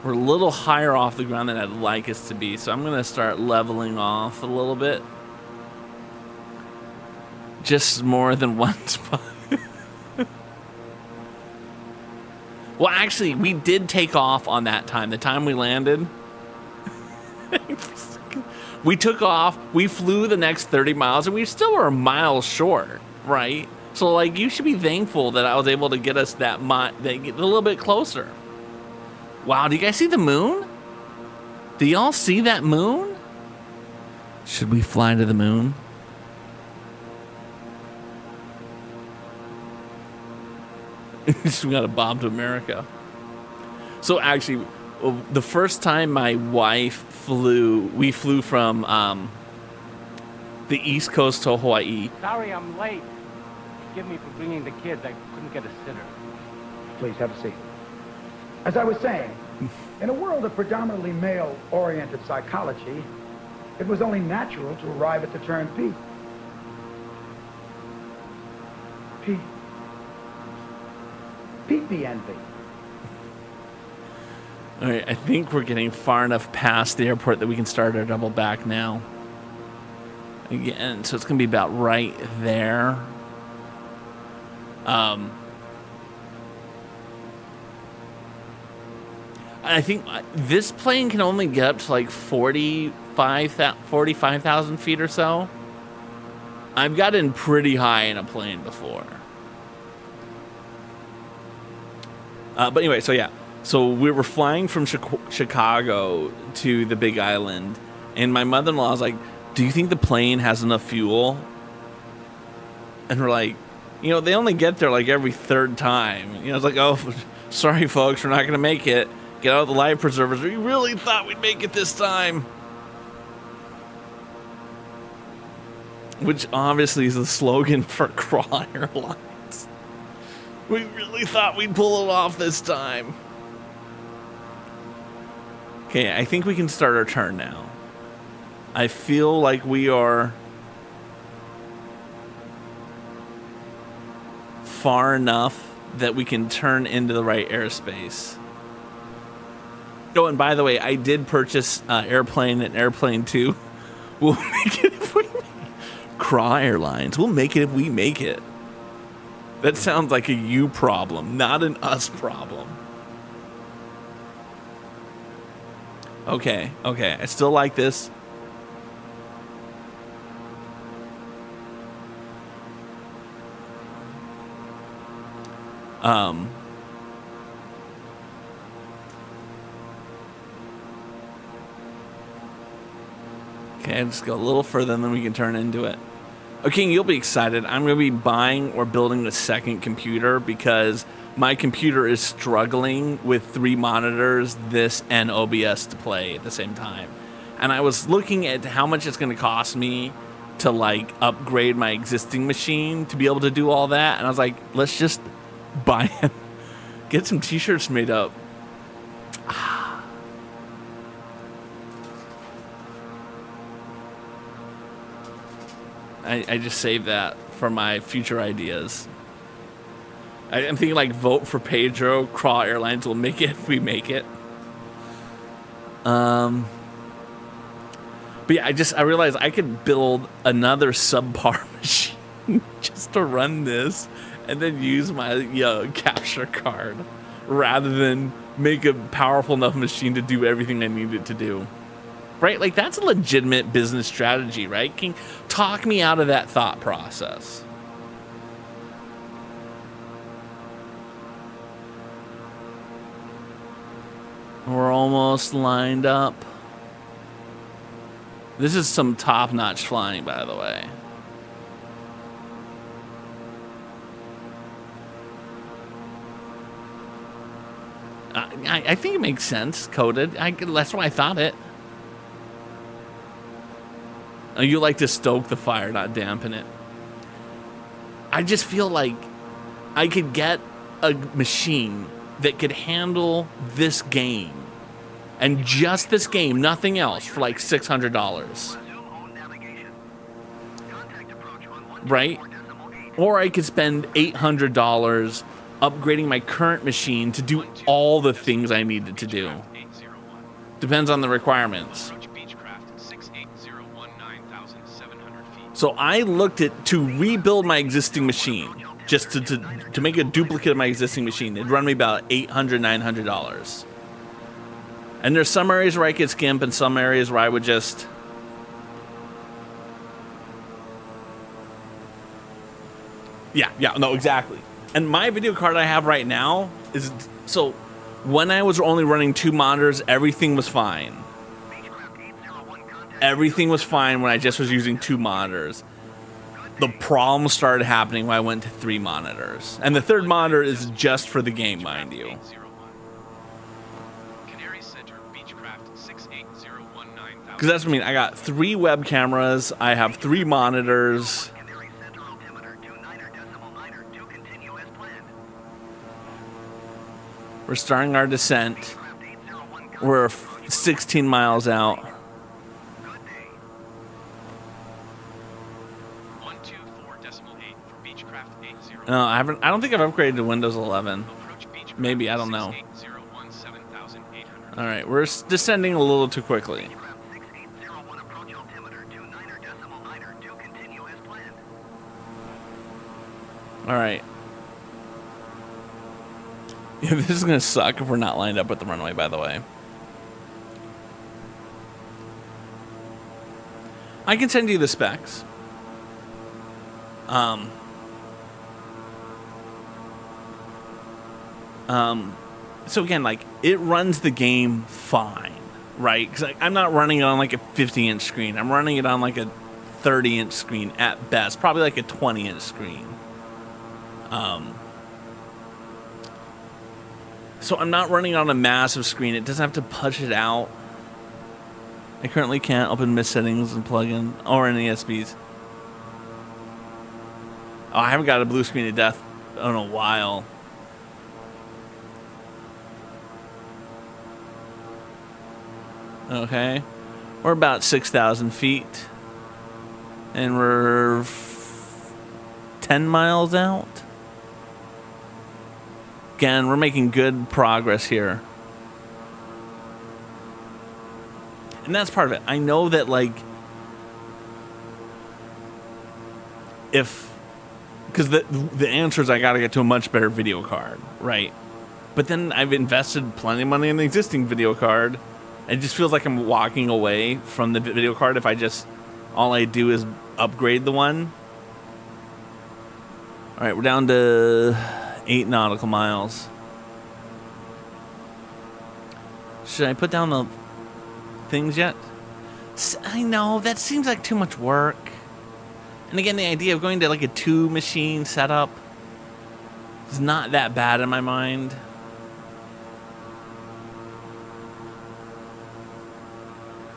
We're a little higher off the ground than I'd like us to be, so I'm going to start leveling off a little bit. Just more than one spot. Well, actually, we did take off on that time. The time we landed. We took off, we flew the next 30 miles, and we still were a mile short, right? So, like, you should be thankful that I was able to get us that a little bit closer. Wow, do you guys see the moon? Do y'all see that moon? Should we fly to the moon? We got a Bob to America. So actually, the first time my wife we flew from the East Coast to Hawaii. Sorry I'm late. Forgive me for bringing the kids. I couldn't get a sitter. Please have a seat. As I was saying, in a world of predominantly male-oriented psychology, it was only natural to arrive at the term P. PPNV. All right, I think we're getting far enough past the airport that we can start our double back now. Again, so it's going to be about right there. I think this plane can only get up to like 45,000 feet or so. I've gotten pretty high in a plane before. But anyway, so yeah. So we were flying from Chicago to the Big Island, and my mother-in-law was like, do you think the plane has enough fuel? And we're like, you know, they only get there like every third time. You know, it's like, oh, sorry, folks, we're not going to make it. Get out of the life preservers. We really thought we'd make it this time. Which obviously is the slogan for Craw Airlines. We really thought we'd pull it off this time. Okay, I think we can start our turn now. I feel like we are far enough that we can turn into the right airspace. Oh, and by the way, I did purchase Airplane and Airplane 2. We'll make it if we make it. Craw Airlines. We'll make it if we make it. That sounds like a you problem, not an us problem. Okay, okay. I still like this. Okay, just go a little further and then we can turn into it. Okay, you'll be excited. I'm going to be buying or building a second computer because my computer is struggling with 3 monitors, this, and OBS to play at the same time. And I was looking at how much it's going to cost me to like upgrade my existing machine to be able to do all that. And I was like, let's just buy it. Get some t-shirts made up. I just saved that for my future ideas. I'm thinking like vote for Pedro. Craw Airlines will make it if we make it. But yeah, I realized I could build another subpar machine just to run this and then use my capture card rather than make a powerful enough machine to do everything I need it to do. Right? Like, that's a legitimate business strategy, right? Can talk me out of that thought process. We're almost lined up. This is some top-notch flying, by the way. I think it makes sense, coded. That's why I thought it. You like to stoke the fire, not dampen it. I just feel like I could get a machine that could handle this game, and just this game, nothing else, for like $600. Right? Or I could spend $800 upgrading my current machine to do all the things I needed to do. Depends on the requirements. So I looked at to rebuild my existing machine, just to make a duplicate of my existing machine. It'd run me about $800, $900. And there's some areas where I could skimp and some areas where I would just... Yeah, no, exactly. And my video card I have right now is... So when I was only running 2 monitors, everything was fine. Everything was fine when I just was using 2 monitors. The problems started happening when I went to 3 monitors. And the 3rd monitor is just for the game, mind you. Because that's what I mean. I got 3 web cameras. I have 3 monitors. We're starting our descent. We're 16 miles out. No, I don't think I've upgraded to Windows 11. Maybe, I don't know. All right, we're descending a little too quickly. All right. Yeah, this is gonna suck if we're not lined up with the runway, by the way. I can send you the specs. So again, like, it runs the game fine, right? Because I'm not running it on like a 50-inch screen. I'm running it on like a 30-inch screen at best, probably like a 20-inch screen. So I'm not running on a massive screen. It doesn't have to punch it out. I currently can't open mist settings and plug in or any ESPs. Oh, I haven't got a blue screen of death in a while. Okay, we're about 6,000 feet, and we're 10 miles out. Again, we're making good progress here. And that's part of it. I know that, like, because the answer is I got to get to a much better video card, right? But then I've invested plenty of money in the existing video card. It just feels like I'm walking away from the video card if all I do is upgrade the one. All right, we're down to 8 nautical miles. Should I put down the things yet? I know, that seems like too much work. And again, the idea of going to like a 2-machine setup is not that bad in my mind.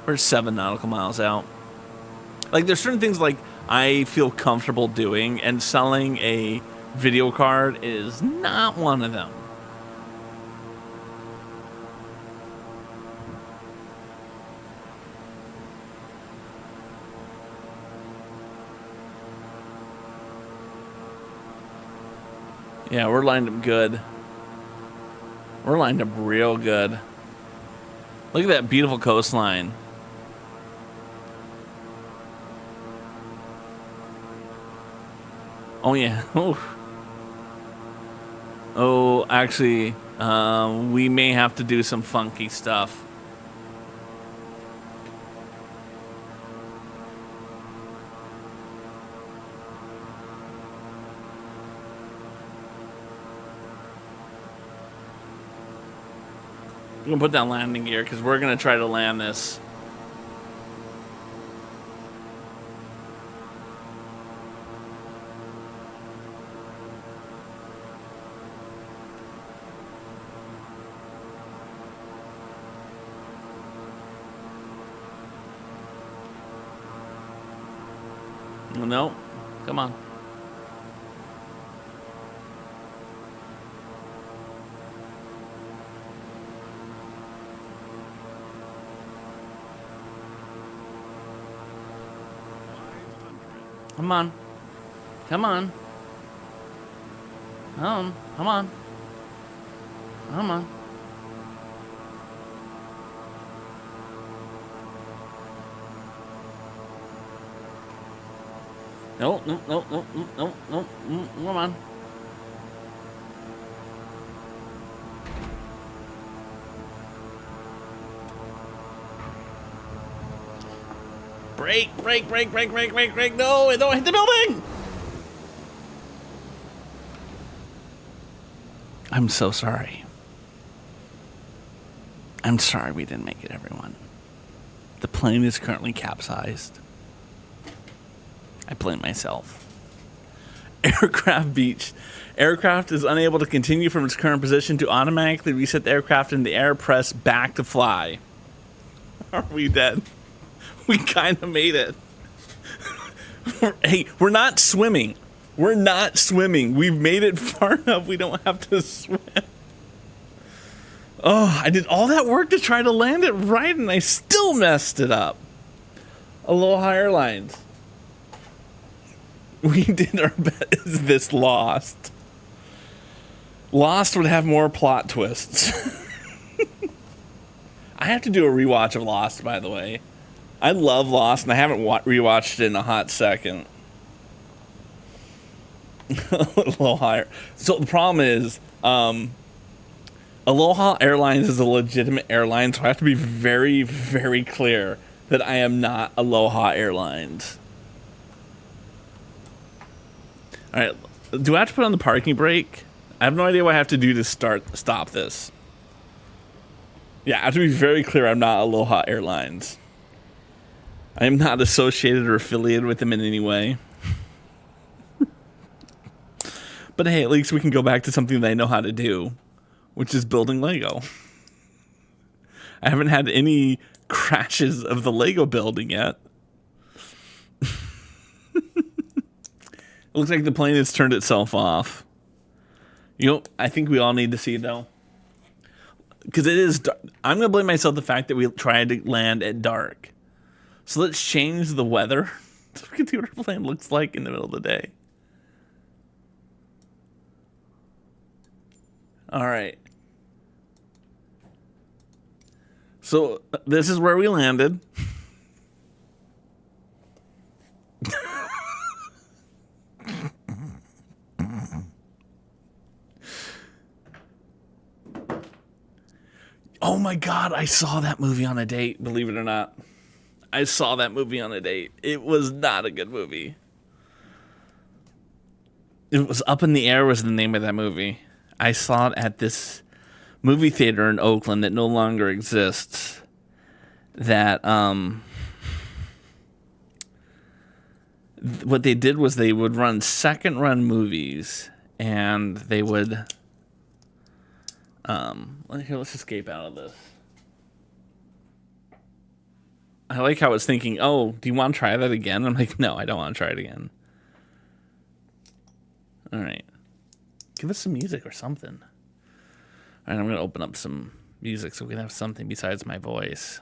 We're 7 nautical miles out. Like, there's certain things like I feel comfortable doing, and selling a video card is not one of them. Yeah, we're lined up good. We're lined up real good. Look at that beautiful coastline. Oh, yeah. Oh, actually, we may have to do some funky stuff. I'm going to put down landing gear because we're going to try to land this. No, come on. Come on. Come on. Come on. Come on. Come on. No, no, no, no, no, no, no, come on. Brake, brake, brake, brake, brake, brake, brake. No, don't hit the building. I'm so sorry. I'm sorry we didn't make it, everyone. The plane is currently capsized. I blame myself. Aircraft beached. Aircraft is unable to continue from its current position. To automatically reset the aircraft in the air, press back to fly. Are we dead? We kind of made it. Hey, we're not swimming. We're not swimming. We've made it far enough we don't have to swim. Oh, I did all that work to try to land it right, and I still messed it up. Aloha Airlines. We did our best. Is this Lost? Lost would have more plot twists. I have to do a rewatch of Lost, by the way. I love Lost, and I haven't rewatched it in a hot second. A little higher. So the problem is, Aloha Airlines is a legitimate airline, so I have to be very, very clear that I am not Aloha Airlines. All right, do I have to put on the parking brake? I have no idea what I have to do to stop this. Yeah, I have to be very clear I'm not Aloha Airlines. I am not associated or affiliated with them in any way. But hey, at least we can go back to something that I know how to do, which is building Lego. I haven't had any crashes of the Lego building yet. It looks like the plane has turned itself off. You know, I think we all need to see, though. Because it is dark. I'm going to blame myself the fact that we tried to land at dark. So let's change the weather so we can see what our plane looks like in the middle of the day. All right. So this is where we landed. Oh my God, I saw that movie on a date, believe it or not. I saw that movie on a date. It was not a good movie. It was Up in the Air was the name of that movie. I saw it at this movie theater in Oakland that no longer exists. That, what they did was they would run second run movies and they would, here, let's escape out of this. I like how it's thinking, oh, do you want to try that again? I'm like, no, I don't want to try it again. All right. Give us some music or something. All right, I'm going to open up some music so we can have something besides my voice.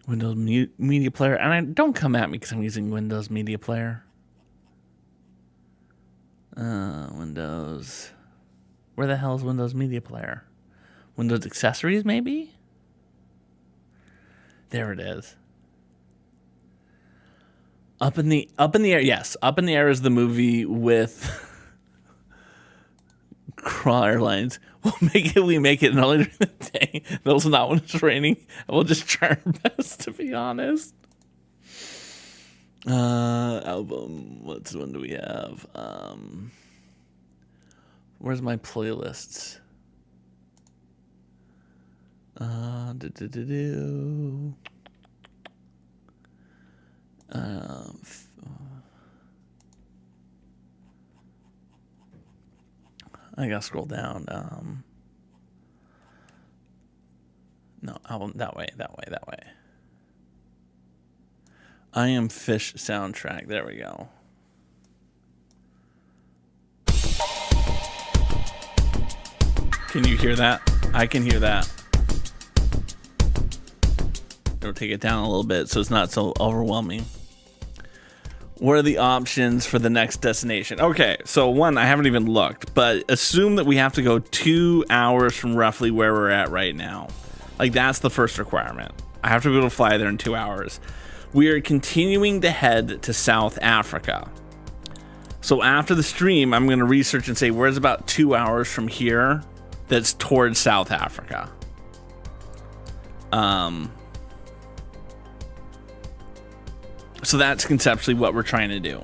Windows Media Player. And don't come at me because I'm using Windows Media Player. Windows. Where the hell is Windows Media Player? Windows Accessories, maybe? There it is. Up in the Air. Yes, Up in the Air is the movie with Crawl Airlines. We make it no later in the day. Those not when it's raining. We'll just try our best, to be honest. Album. What one do we have? Where's my playlists? I gotta scroll down. No, album that way. I Am Fish soundtrack. There we go. Can you hear that? I can hear that. It'll take it down a little bit so it's not so overwhelming. What are the options for the next destination? Okay, so one, I haven't even looked, but assume that we have to go 2 hours from roughly where we're at right now. Like, that's the first requirement. I have to be able to fly there in 2 hours. We are continuing to head to South Africa. So after the stream, I'm going to research and say, where's about 2 hours from here that's towards South Africa? So that's conceptually what we're trying to do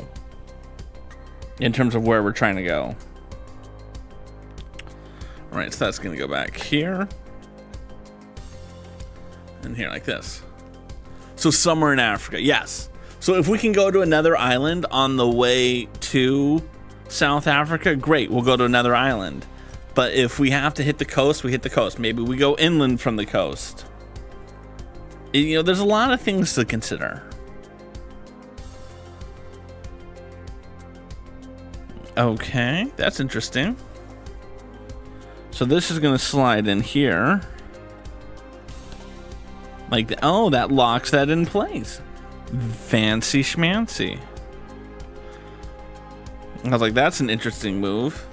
in terms of where we're trying to go. All right, so that's going to go back here and here like this. So somewhere in Africa, yes. So if we can go to another island on the way to South Africa, great, we'll go to another island. But if we have to hit the coast, we hit the coast. Maybe we go inland from the coast. You know, there's a lot of things to consider. Okay, that's interesting. So this is going to slide in here. Like, oh, that locks that in place. Fancy schmancy. I was like, that's an interesting move.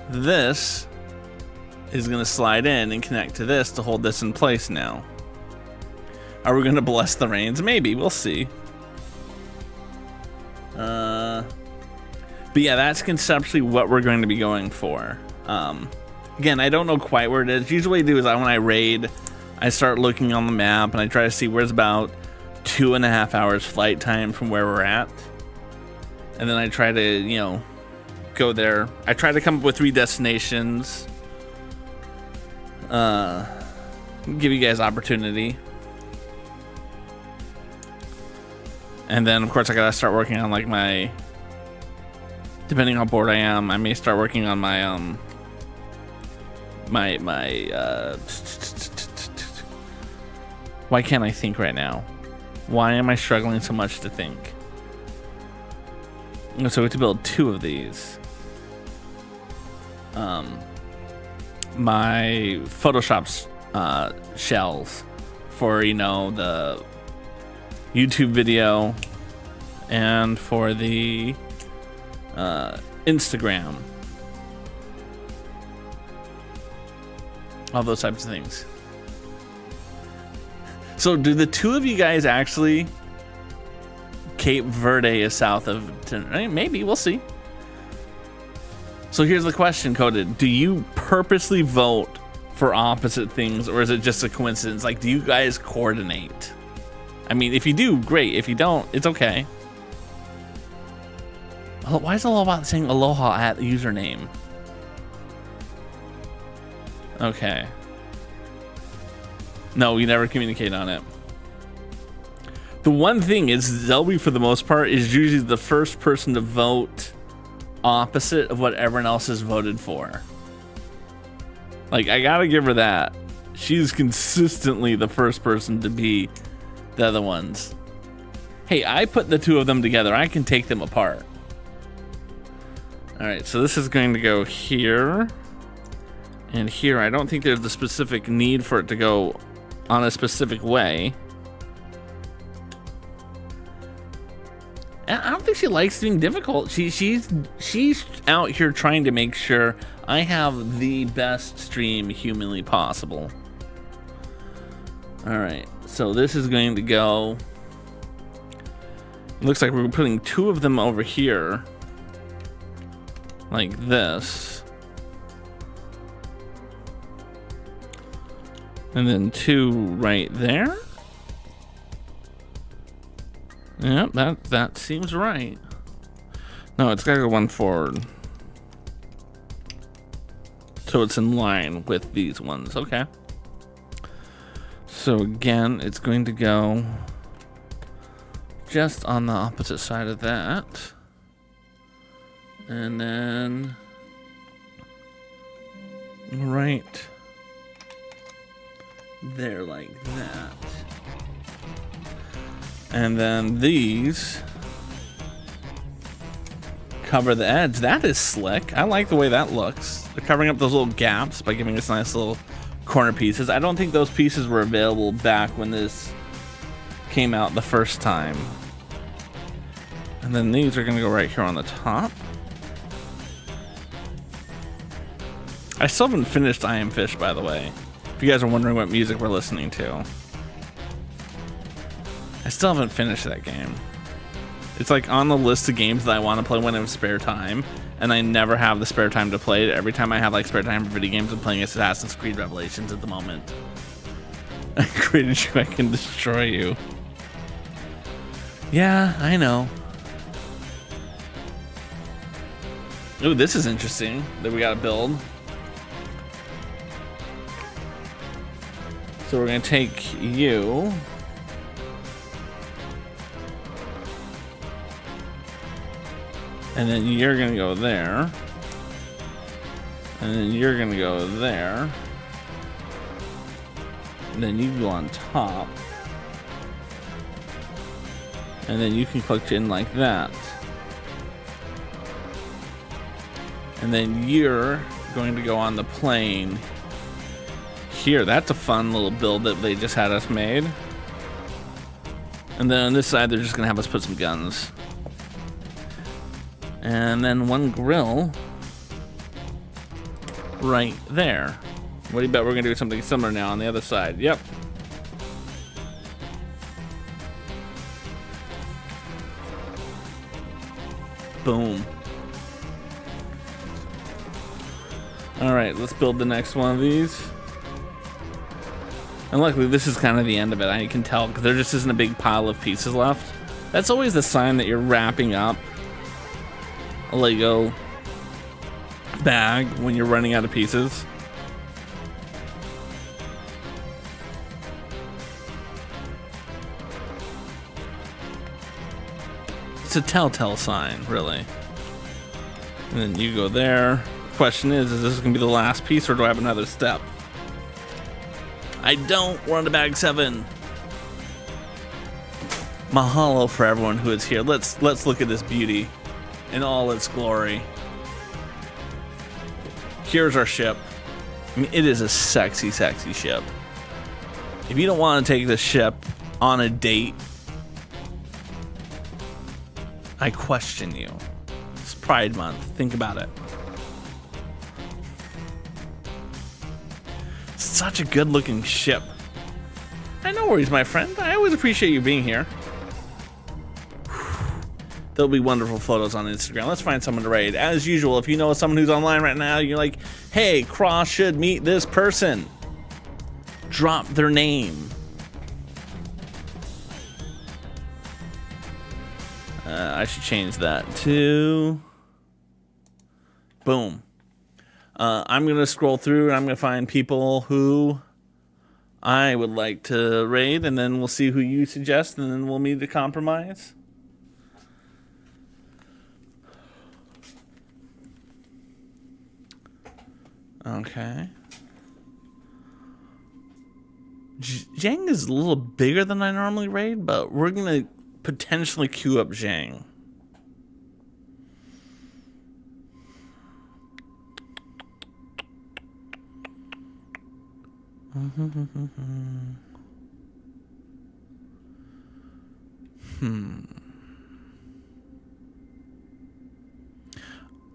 This is going to slide in and connect to this to hold this in place now. Are we going to bless the reins? Maybe. We'll see. But yeah, that's conceptually what we're going to be going for. Again, I don't know quite where it is. Usually what I do is when I raid, I start looking on the map and I try to see where's about 2.5 hours flight time from where we're at. And then I try to, you know, go there. I try to come up with 3 destinations. Give you guys opportunity. And then of course I gotta start working on like my, depending on how bored I am, I may start working on my why can't I think right now? Why am I struggling so much to think? So we have to build 2 of these. My Photoshop shells for, you know, the YouTube video and for the Instagram. All those types of things. So do the 2 of you guys actually... Cape Verde is south of Tenerife? Maybe, we'll see. So here's the question, Coded. Do you purposely vote for opposite things, or is it just a coincidence? Like, do you guys coordinate? I mean, if you do, great. If you don't, it's okay. Why is it all about saying aloha at the username? Okay. No, we never communicate on it. The one thing is, Zelby, for the most part, is usually the first person to vote opposite of what everyone else has voted for. Like, I gotta give her that. She's consistently the first person to be the other ones. Hey, I put the 2 of them together. I can take them apart. All right, so this is going to go here and here. I don't think there's the specific need for it to go on a specific way. I don't think she likes being difficult. She's out here trying to make sure I have the best stream humanly possible. All right, so this is going to go. Looks like we're putting 2 of them over here, like this, and then 2 right there. Yep, that seems right. No, it's gotta go 1 forward. So it's in line with these ones. Okay. So again, it's going to go just on the opposite side of that. And then right there like that. And then these cover the edge. That is slick. I like the way that looks. They're covering up those little gaps by giving us nice little corner pieces. I don't think those pieces were available back when this came out the first time. And then these are going to go right here on the top. I still haven't finished I Am Fish, by the way. If you guys are wondering what music we're listening to. I still haven't finished that game. It's like on the list of games that I want to play when I have spare time, and I never have the spare time to play it. Every time I have like spare time for video games, I'm playing Assassin's Creed Revelations at the moment. I created you, I can destroy you. Yeah, I know. Ooh, this is interesting that we gotta build. So we're gonna take you. And then you're gonna go there. And then you're gonna go there. And then you go on top. And then you can click in like that. And then you're going to go on the plane here. That's a fun little build that they just had us made. And then on this side, they're just gonna have us put some guns. And then 1 grill right there. What do you bet we're gonna do something similar now on the other side? Yep. Boom. All right, let's build the next one of these. And luckily, this is kind of the end of it. I can tell because there just isn't a big pile of pieces left. That's always the sign that you're wrapping up a Lego bag when you're running out of pieces. It's a telltale sign, really. And then you go there. Question is this gonna be the last piece, or do I have another step? I don't. We're on to bag 7. Mahalo for everyone who is here. Let's look at this beauty in all its glory. Here's our ship. I mean, it is a sexy, sexy ship. If you don't want to take this ship on a date, I question you. It's Pride Month. Think about it. Such a good looking ship. No worries, my friend. I always appreciate you being here. There'll be wonderful photos on Instagram. Let's find someone to raid. As usual, if you know someone who's online right now, you're like, hey, Cross should meet this person. Drop their name. I should change that to... Boom. I'm going to scroll through and I'm going to find people who I would like to raid, and then we'll see who you suggest, and then we'll meet a compromise. Okay. Zhang is a little bigger than I normally raid, but we're going to potentially queue up Zhang.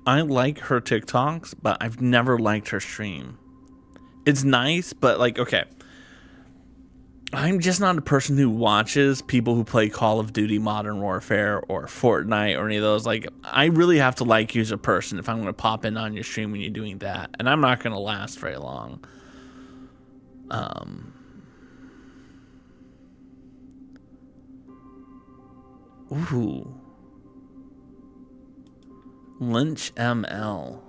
I like her TikToks, but I've never liked her stream. It's nice, but like, okay. I'm just not a person who watches people who play Call of Duty Modern Warfare or Fortnite or any of those. Like, I really have to like you as a person if I'm going to pop in on your stream when you're doing that. And I'm not going to last very long. Ooh. Lynch ML.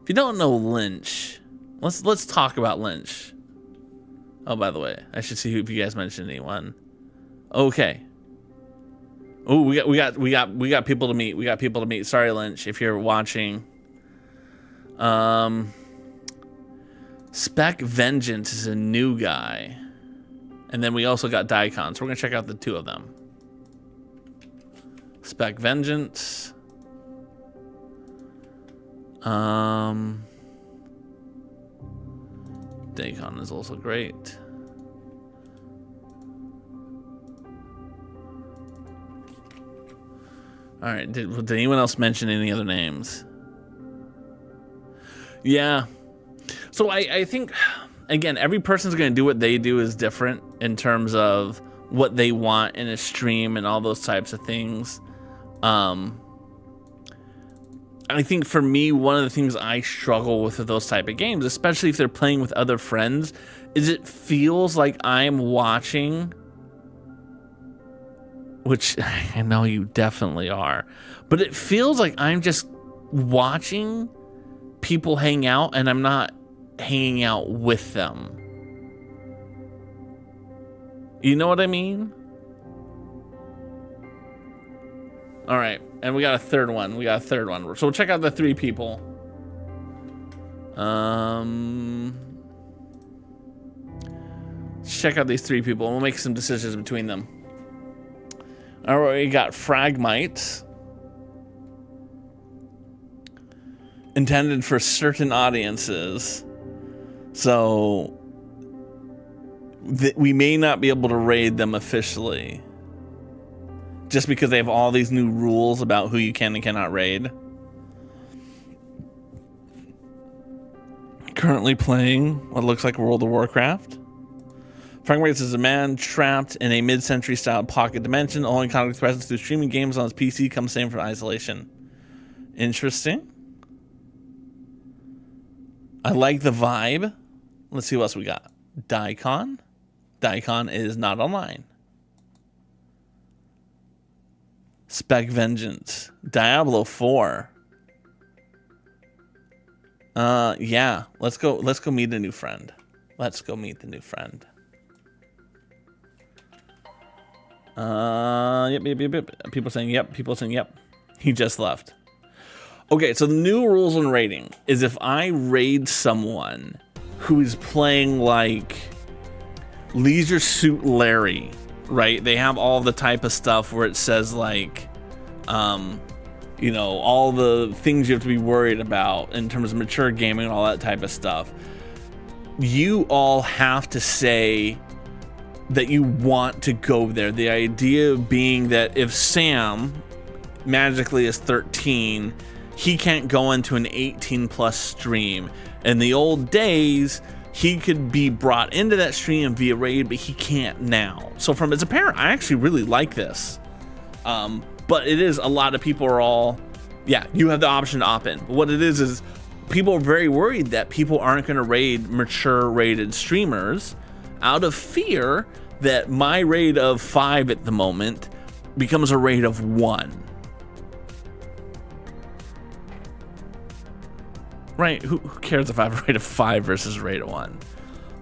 If you don't know Lynch, let's talk about Lynch. Oh, by the way, I should see if you guys mentioned anyone. Okay. Oh, we got people to meet. We got people to meet. Sorry, Lynch, if you're watching. Spec Vengeance is a new guy. And then we also got Daikon, so we're gonna check out the two of them. Spec Vengeance. Daikon is also great. All right, did anyone else mention any other names? Yeah. So I think, again, every person's going to do what they do is different in terms of what they want in a stream and all those types of things. I think for me, one of the things I struggle with those type of games, especially if they're playing with other friends, is it feels like I'm watching, which I know you definitely are, but it feels like I'm just watching people hang out and I'm not hanging out with them. You know what I mean? All right, and we got a third one. So we'll check out the 3 people. Let's check out these 3 people, and we'll make some decisions between them. All right, we got Fragmite. Intended for certain audiences. So we may not be able to raid them officially. Just because they have all these new rules about who you can and cannot raid. Currently playing what looks like World of Warcraft. Frank writes as a man trapped in a mid-century style pocket dimension. Only contact presence through streaming games on his PC comes same from isolation. Interesting. I like the vibe. Let's see what else we got. Daikon. Daikon is not online. Spec Vengeance. Diablo 4. Yeah. Let's go meet a new friend. Let's go meet the new friend. Yep. People saying yep. People saying yep. He just left. Okay, so the new rules on raiding is if I raid someone who is playing like Leisure Suit Larry, right? They have all the type of stuff where it says like, you know, all the things you have to be worried about in terms of mature gaming and all that type of stuff. You all have to say that you want to go there. The idea being that if Sam magically is 13, he can't go into an 18 plus stream. In the old days, he could be brought into that stream via raid, but he can't now. So from as a parent, I actually really like this. But it is, a lot of people are all, yeah, you have the option to opt in. But what it is people are very worried that people aren't going to raid mature rated streamers out of fear that my raid of 5 at the moment becomes a raid of 1. Right? Who cares if I have a raid of 5 versus a raid of 1?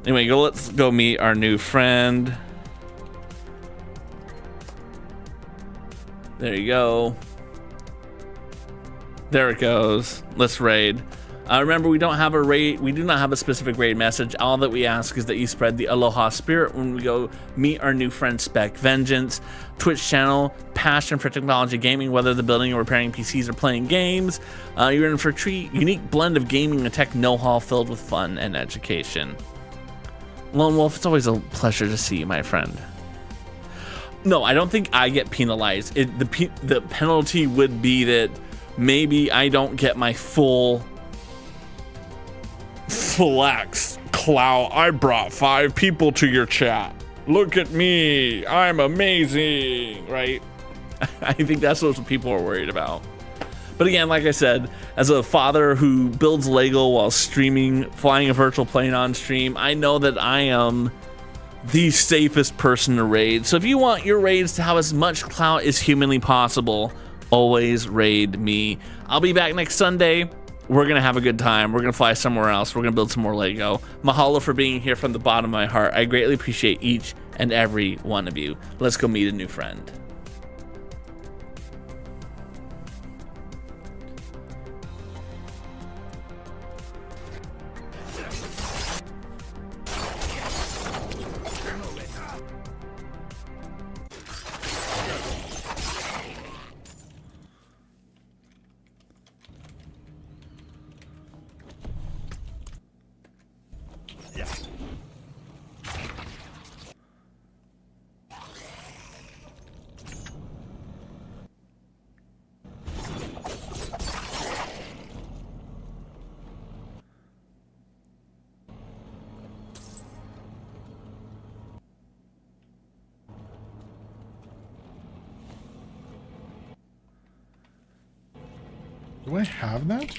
Anyway, let's go meet our new friend. There you go. There it goes. Let's raid. Remember, we don't have a raid. We do not have a specific raid message. All that we ask is that you spread the aloha spirit when we go meet our new friend Spec Vengeance. Twitch channel, passion for technology gaming, whether the building or repairing PCs or playing games. You're in for a treat. Unique blend of gaming and tech know-how filled with fun and education. Lone Wolf, it's always a pleasure to see you, my friend. No, I don't think I get penalized. The penalty would be that maybe I don't get my full flex clout. I brought 5 people to your chat. Look at me. I'm amazing, right? I think that's what people are worried about. But again, like I said, as a father who builds Lego while streaming, flying a virtual plane on stream, I know that I am the safest person to raid. So if you want your raids to have as much clout as humanly possible, always raid me. I'll be back next Sunday. We're going to have a good time. We're going to fly somewhere else. We're going to build some more Lego. Mahalo for being here from the bottom of my heart. I greatly appreciate each and every one of you. Let's go meet a new friend. Do I have that?